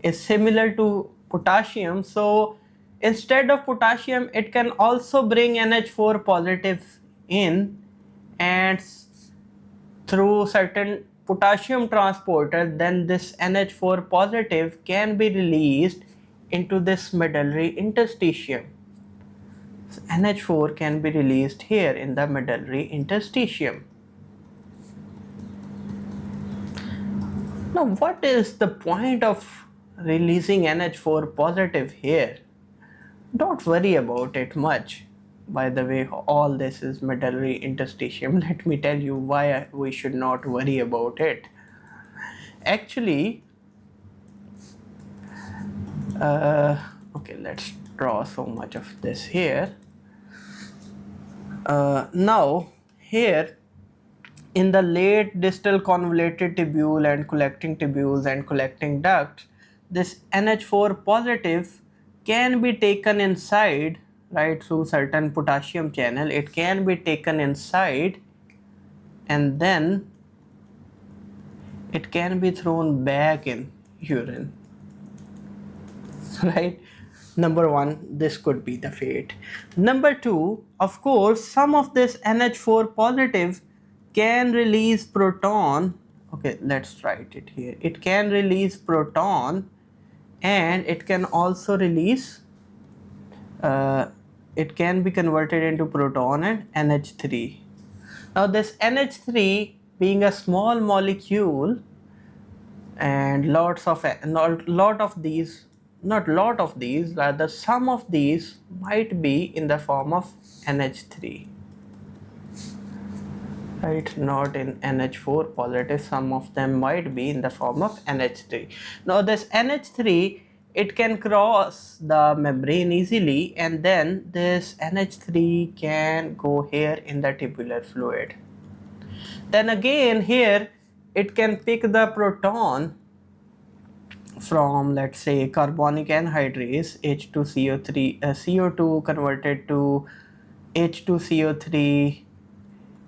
is similar to potassium, so instead of potassium it can also bring NH4 positive in, and through certain potassium transporter, then this NH4 positive can be released into this medullary interstitium. So NH4 can be released here in the medullary interstitium. Now what is the point of releasing NH4 positive here? Don't worry about it much. By the way, all this is medullary interstitium. Let me tell you why we should not worry about it. Actually, okay, let's draw so much of this here. Now here in the late distal convoluted tubule and collecting tubules and collecting ducts, this NH4 positive can be taken inside, right, through certain potassium channel. It can be taken inside, and then it can be thrown back in urine, right? Number one, this could be the fate. Number two, of course, some of this NH4 positive can release proton. Okay, let's write it here. It can release proton, and it can also release it can be converted into proton and NH3. Now this NH3 being a small molecule, and rather some of these might be in the form of NH3, right? Not in NH4 positive, some of them might be in the form of NH3. Now this NH3, it can cross the membrane easily, and then this NH3 can go here in the tubular fluid. Then again here it can pick the proton from, let's say, carbonic anhydrase H2CO3, CO2 converted to H2CO3,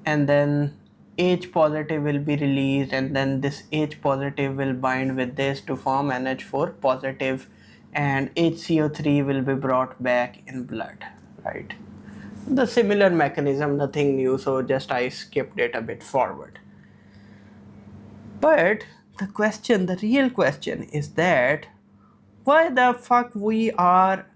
and then H positive will be released, and then this H positive will bind with this to form NH4 positive, and HCO3 will be brought back in blood, right? The similar mechanism, nothing new, so just I skipped it a bit forward. But the question, the real question is that why the fuck we are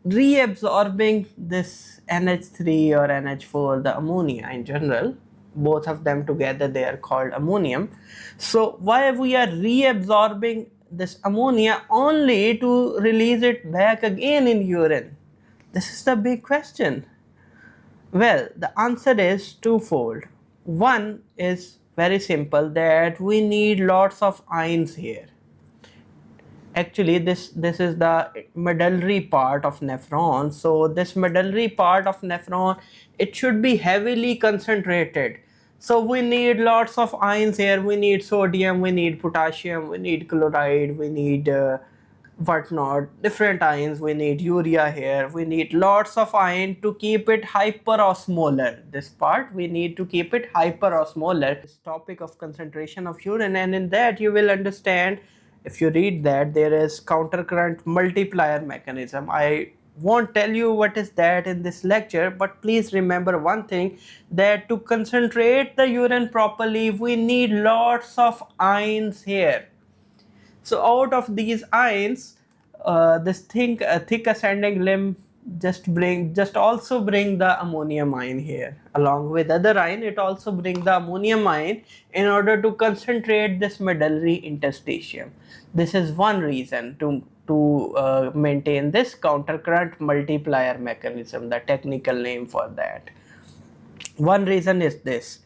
reabsorbing this NH3 or NH4, the ammonia in general, both of them together they are called ammonium. So why we are reabsorbing this ammonia only to release it back again in urine? This is the big question. Well, the answer is twofold. One is very simple, that we need lots of ions here. Actually, this is the medullary part of nephron. So this medullary part of nephron, it should be heavily concentrated. So we need lots of ions here. We need sodium, we need potassium, we need chloride, we need whatnot, different ions. We need urea here. We need lots of ion to keep it hyperosmolar. This part we need to keep it hyperosmolar. This topic of concentration of urine, and in that you will understand, if you read that, there is countercurrent multiplier mechanism. I won't tell you what is that in this lecture, but please remember one thing, that to concentrate the urine properly we need lots of ions here. So out of these ions, this thick ascending limb just also bring the ammonium ion here. Along with other ion, it also bring the ammonium ion in order to concentrate this medullary interstitium. This is one reason to maintain this countercurrent multiplier mechanism, the technical name for that. One reason is this.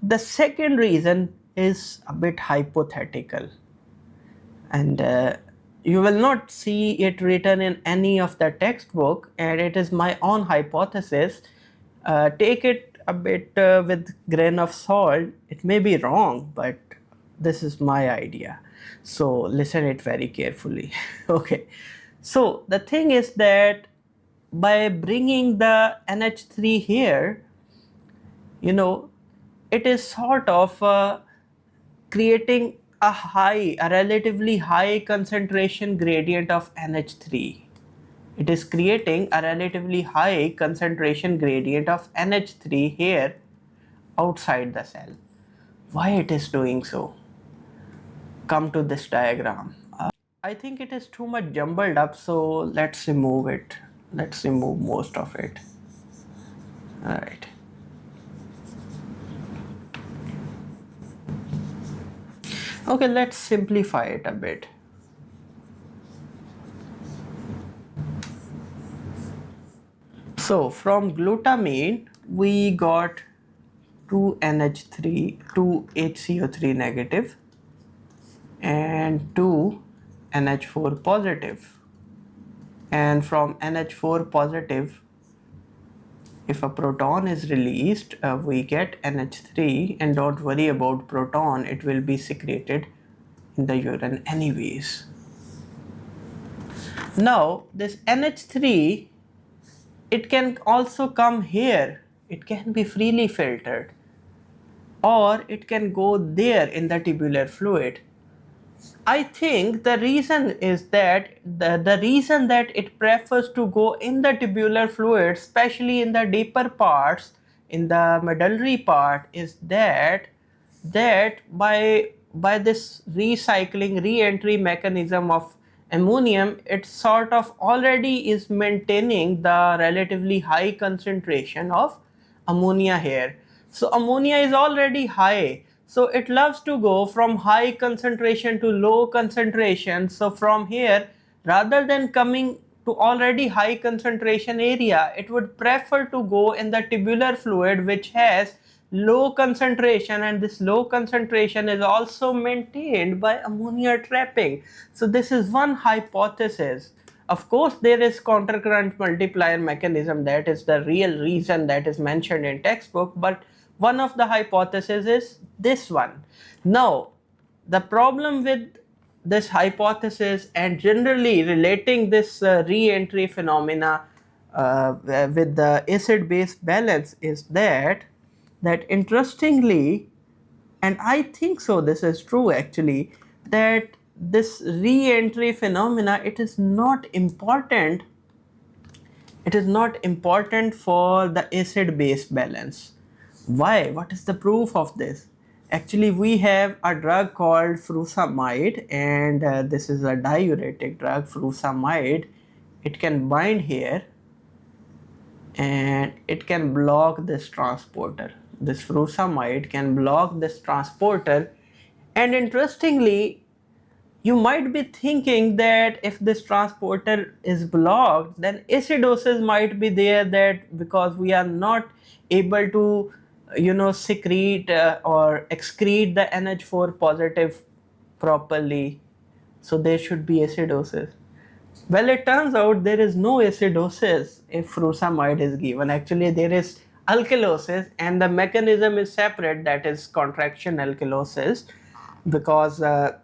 The second reason is a bit hypothetical, and you will not see it written in any of the textbook, and it is my own hypothesis. Take it a bit with grain of salt. It may be wrong, but this is my idea, so listen it very carefully. Okay, so the thing is that by bringing the NH3 here, you know, it is sort of creating a relatively high concentration gradient of NH3. It is creating a relatively high concentration gradient of NH3 here outside the cell. Why it is doing so? Come to this diagram. I think it is too much jumbled up, so let's remove it. Let's remove most of it. All right. Okay, let's simplify it a bit. So from glutamine we got 2NH3, 2HCO3 negative and 2NH4 positive. And from NH4 positive, if a proton is released, we get NH3, and don't worry about proton, it will be secreted in the urine anyways. Now this NH3, it can also come here, it can be freely filtered, or it can go there in the tubular fluid. I think the reason is that the reason that it prefers to go in the tubular fluid, especially in the deeper parts, in the medullary part, is that by this recycling re-entry mechanism of ammonium, it sort of already is maintaining the relatively high concentration of ammonia here. So ammonia is already high, so it loves to go from high concentration to low concentration. So from here, rather than coming to already high concentration area, it would prefer to go in the tubular fluid which has low concentration, and this low concentration is also maintained by ammonia trapping. So this is one hypothesis. Of course, there is countercurrent multiplier mechanism, that is the real reason that is mentioned in textbook, but one of the hypotheses is this one. Now, the problem with this hypothesis and generally relating this re-entry phenomena with the acid-base balance is that interestingly, and I think so this is true actually, that this re-entry phenomena, it is not important for the acid-base balance. Why? What is the proof of this? Actually, we have a drug called furosemide, and this is a diuretic drug, furosemide. It can bind here and it can block this transporter. This furosemide can block this transporter, and interestingly, you might be thinking that if this transporter is blocked, then acidosis might be there, that because we are not able to secrete or excrete the NH4 positive properly. So there should be acidosis. Well, it turns out there is no acidosis if furosemide is given. Actually, there is alkalosis, and the mechanism is separate, that is contraction alkalosis, because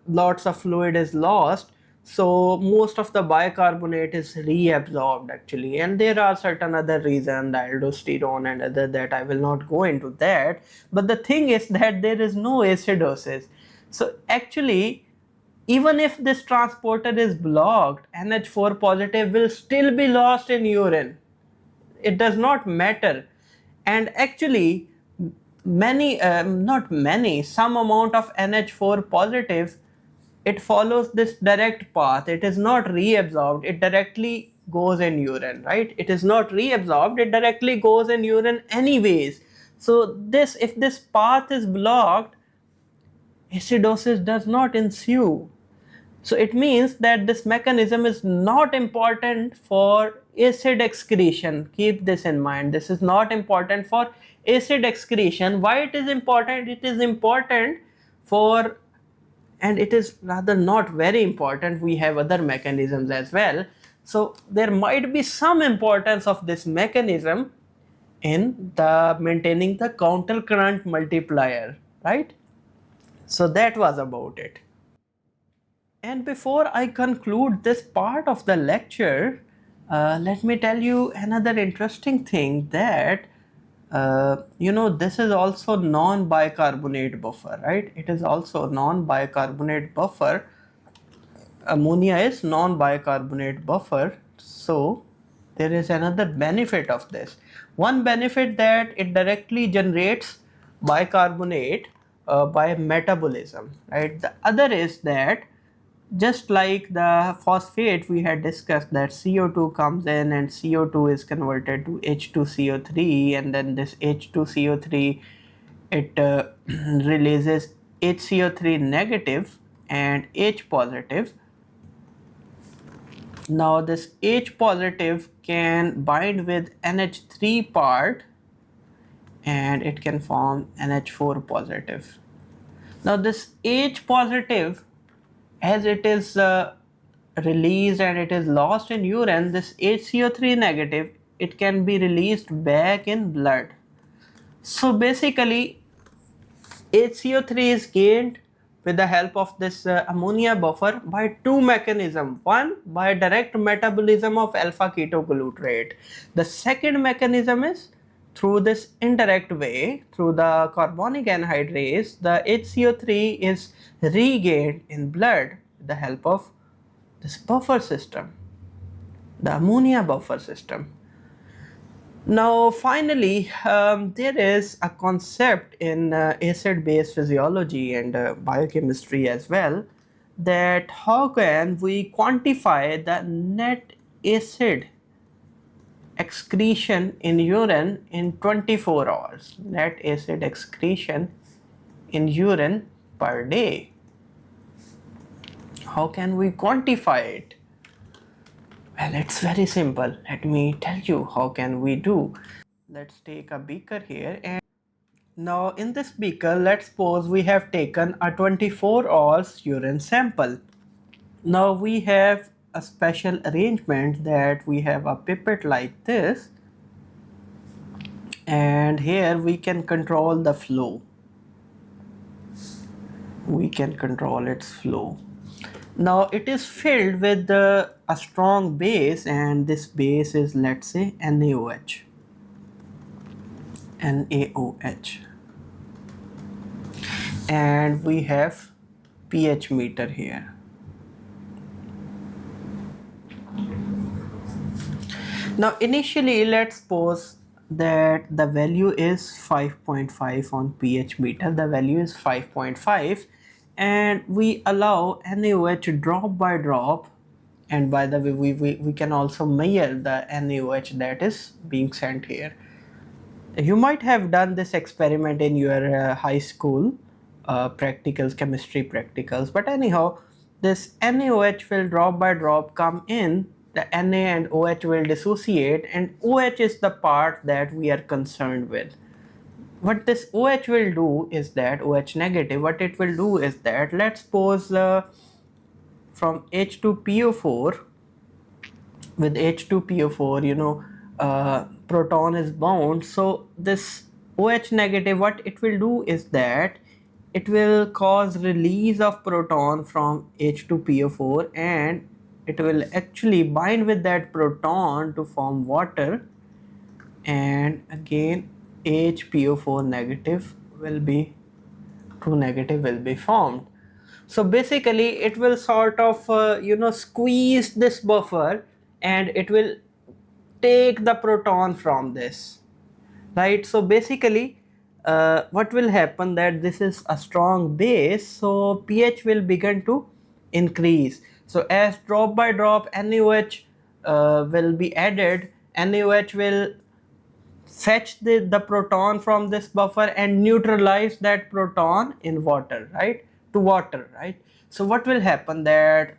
lots of fluid is lost. So most of the bicarbonate is reabsorbed actually, and there are certain other reasons, the aldosterone and other, that I will not go into that. But the thing is that there is no acidosis. So actually, even if this transporter is blocked, NH4 positive will still be lost in urine. It does not matter. And actually, not many, some amount of NH4 positive, it follows this direct path. It is not reabsorbed, it directly goes in urine, right? It is not reabsorbed, it directly goes in urine anyways. So this, if this path is blocked, acidosis does not ensue. So it means that this mechanism is not important for acid excretion. Keep this in mind. This is not important for acid excretion. Why it is important? It is important for, and it is rather not very important. We have other mechanisms as well. So there might be some importance of this mechanism in the maintaining the counter current multiplier, right? So that was about it. And before I conclude this part of the lecture, let me tell you another interesting thing, that this is also non-bicarbonate buffer, right? It is also non-bicarbonate buffer. Ammonia is non-bicarbonate buffer. So there is another benefit of this. One benefit, that it directly generates bicarbonate by metabolism, right? The other is that, just like the phosphate we had discussed, that CO2 comes in and CO2 is converted to H2CO3, and then this H2CO3, it releases HCO3 negative and H positive. Now this H positive can bind with NH3 part and it can form NH4 positive. Now this H positive, as it is released and it is lost in urine, this HCO3 negative, it can be released back in blood. So basically, HCO3 is gained with the help of this ammonia buffer by two mechanisms. One, by direct metabolism of alpha ketoglutarate. The second mechanism is through this indirect way, through the carbonic anhydrase, the HCO3 is regained in blood with the help of this buffer system, the ammonia buffer system. Now finally, there is a concept in acid-base physiology and biochemistry as well, that how can we quantify the net acid excretion in urine in 24 hours, net acid excretion in urine per day. How can we quantify it? Well, it's very simple. Let me tell you how can we do. Let's take a beaker here, and now in this beaker, let's suppose we have taken a 24 hours urine sample. Now we have a special arrangement, that we have a pipette like this, and here we can control the flow. We can control its flow. Now it is filled with a strong base, and this base is, let's say, NaOH. NaOH. And we have pH meter here. Now initially, let's suppose that the value is 5.5 on pH meter. The value is 5.5, and we allow NaOH drop by drop, and by the way, we can also measure the NaOH that is being sent here. You might have done this experiment in your high school practicals, chemistry practicals, but anyhow, this NaOH will drop by drop come in, the Na and OH will dissociate, and OH is the part that we are concerned with. What this OH will do is that, OH negative, what it will do is that, let's suppose from H2PO4, with H2PO4, proton is bound. So this OH negative, what it will do is that it will cause release of proton from H2PO4, and it will actually bind with that proton to form water, and again HPO4 negative will be, 2 negative will be formed. So basically it will sort of squeeze this buffer, and it will take the proton from this, right? So basically what will happen, that this is a strong base, so pH will begin to increase. So as drop by drop NaOH will be added, NaOH will fetch the proton from this buffer and neutralize that proton in water, right, to water, right? So what will happen, that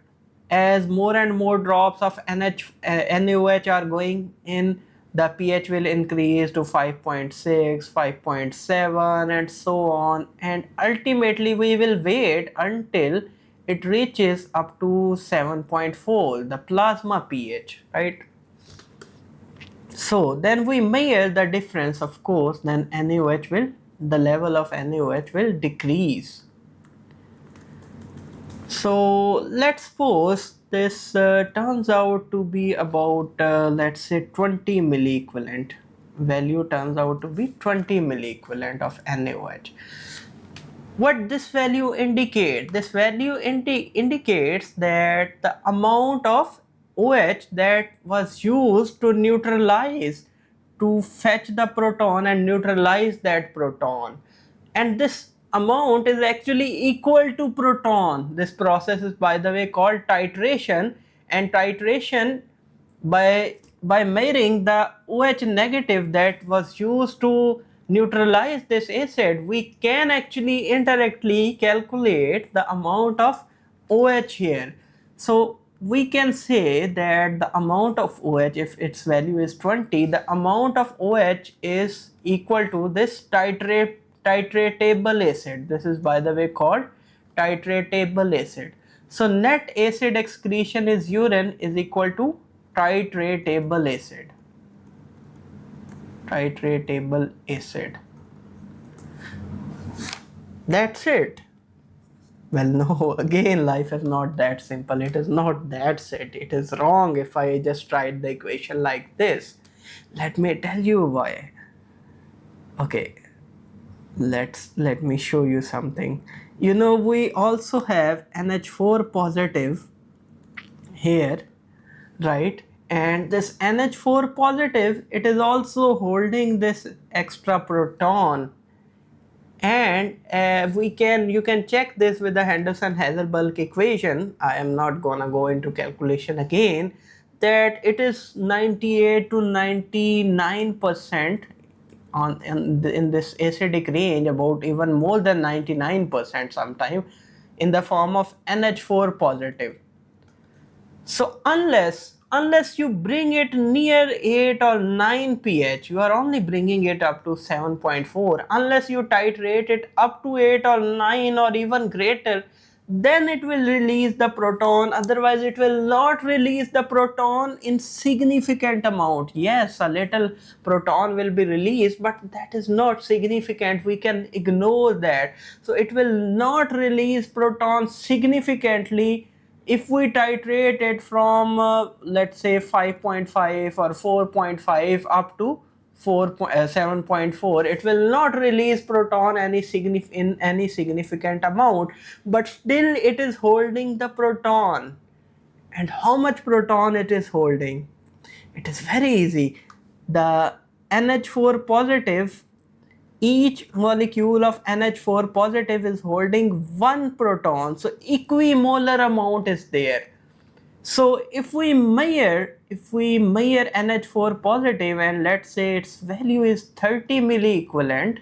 as more and more drops of NaOH are going in, the pH will increase to 5.6, 5.7 and so on, and ultimately we will wait until it reaches up to 7.4, the plasma pH, right? So then we measure the difference, of course, then NaOH will, the level of NaOH will decrease. So let's suppose this turns out to be about let's say 20 milliequivalent, value turns out to be 20 milliequivalent of NaOH. What this value indicate? This value indicates that the amount of OH that was used to neutralize, to fetch the proton and neutralize that proton, and this amount is actually equal to proton. This process is, by the way, called titration, and titration, by measuring the OH negative that was used to neutralize this acid, we can actually indirectly calculate the amount of OH here. So we can say that the amount of OH, if its value is 20, the amount of OH is equal to this titratable acid. This is, by the way, called titratable acid. So net acid excretion is urine is equal to titratable acid. Titratable acid. That's it. Well, no, again, life is not that simple. It is not that set. It is wrong if I just write the equation like this. Let me tell you why. Okay, let me show you something. We also have NH4 positive here, right? And this NH4 positive, it is also holding this extra proton, and you can check this with the Henderson-Hazel-Bulk equation. I am not gonna go into calculation again, that it is 98 to 99% in this acidic range, about even more than 99% sometime, in the form of NH4 positive. So unless you bring it near 8 or 9 pH, you are only bringing it up to 7.4. Unless you titrate it up to 8 or 9 or even greater, then it will release the proton. Otherwise it will not release the proton in significant amount. Yes, a little proton will be released, but that is not significant. We can ignore that. So it will not release proton significantly if we titrate it from let's say 5.5 or 4.5 up to 7.4, it will not release proton in any significant amount, but still it is holding the proton. And how much proton it is holding? It is very easy. The NH4 positive, each molecule of NH4 positive is holding 1 proton, so equimolar amount is there. So if we measure NH4 positive, and let's say its value is 30 milliequivalent,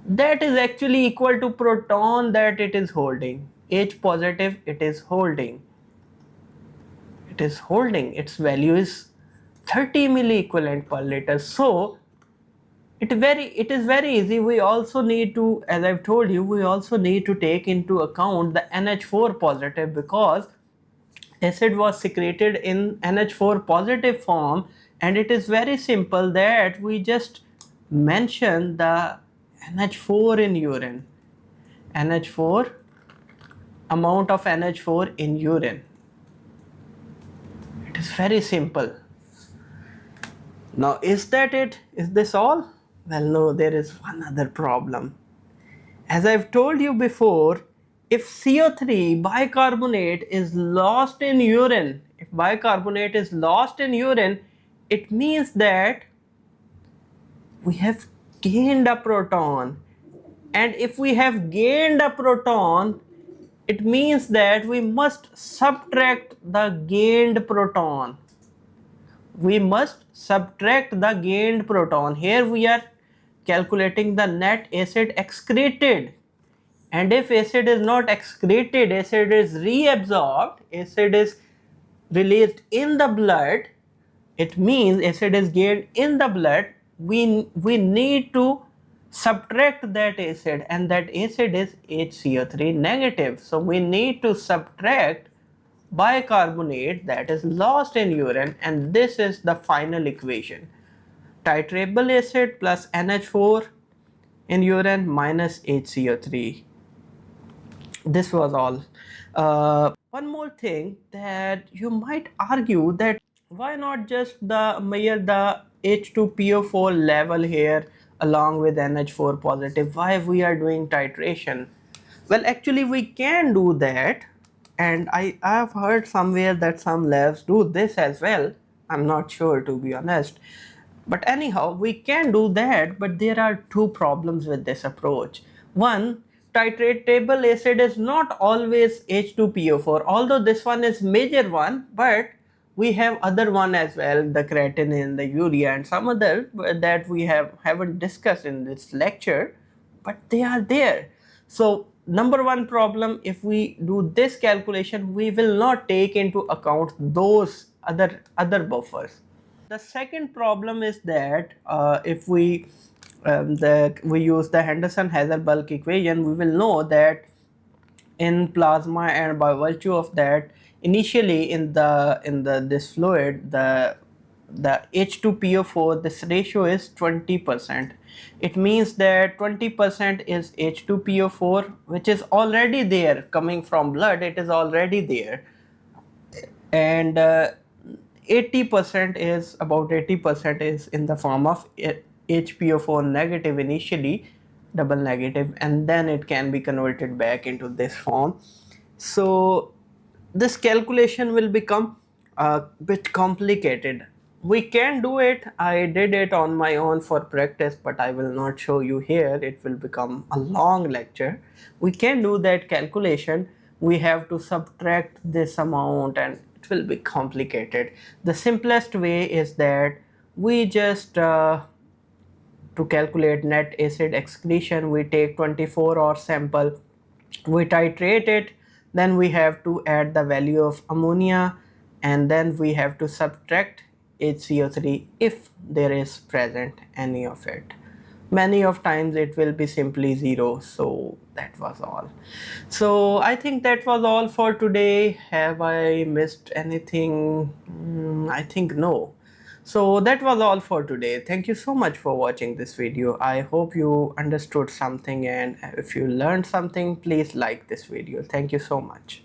that is actually equal to proton that it is holding. H positive, it is holding, its value is 30 milliequivalent per liter. So it is very easy. We also need to, as I've told you, we also need to take into account the NH4 positive, because acid was secreted in NH4 positive form, and it is very simple that we just mention the NH4 in urine, NH4, amount of NH4 in urine. It is very simple. Now, is that it? Is this all? Well, no, there is one other problem. As I've told you before, if CO3 bicarbonate is lost in urine, if bicarbonate is lost in urine, it means that we have gained a proton. And if we have gained a proton, it means that we must subtract the gained proton. We must subtract the gained proton. Here we are calculating the net acid excreted, and if acid is not excreted, acid is reabsorbed, acid is released in the blood, it means acid is gained in the blood. We need to subtract that acid, and that acid is HCO3 negative. So we need to subtract bicarbonate that is lost in urine, and this is the final equation: titratable acid plus NH4 in urine minus HCO3. This was all. One more thing that you might argue, that why not just measure the H2PO4 level here along with NH4 positive? Why we are doing titration? Well, actually we can do that, and I have heard somewhere that some labs do this as well. I'm not sure, to be honest. But anyhow, we can do that, but there are two problems with this approach. One, titratable acid is not always H2PO4, although this one is major one, but we have other one as well, the creatinine, the urea, and some other that we haven't discussed in this lecture, but they are there. So number one problem, if we do this calculation, we will not take into account those other buffers. The second problem is that if we use the Henderson-Hazel bulk equation, we will know that in plasma, and by virtue of that, initially in this fluid, the H2PO4, this ratio is 20%. It means that 20% is H2PO4, which is already there coming from blood. It is already there, and 80% is, about 80% is in the form of HPO4 negative initially, double negative, and then it can be converted back into this form. So this calculation will become a bit complicated. We can do it. I did it on my own for practice, but I will not show you here. It will become a long lecture. We can do that calculation. We have to subtract this amount, and it will be complicated. The simplest way is that we just to calculate net acid excretion, we take 24-hour sample, we titrate it, then we have to add the value of ammonia, and then we have to subtract HCO3 if there is present any of it. Many of times it will be simply 0. So that was all. So I think that was all for today. Have I missed anything? I think no. So that was all for today. Thank you so much for watching this video. I hope you understood something, and if you learned something, please like this video. Thank you so much.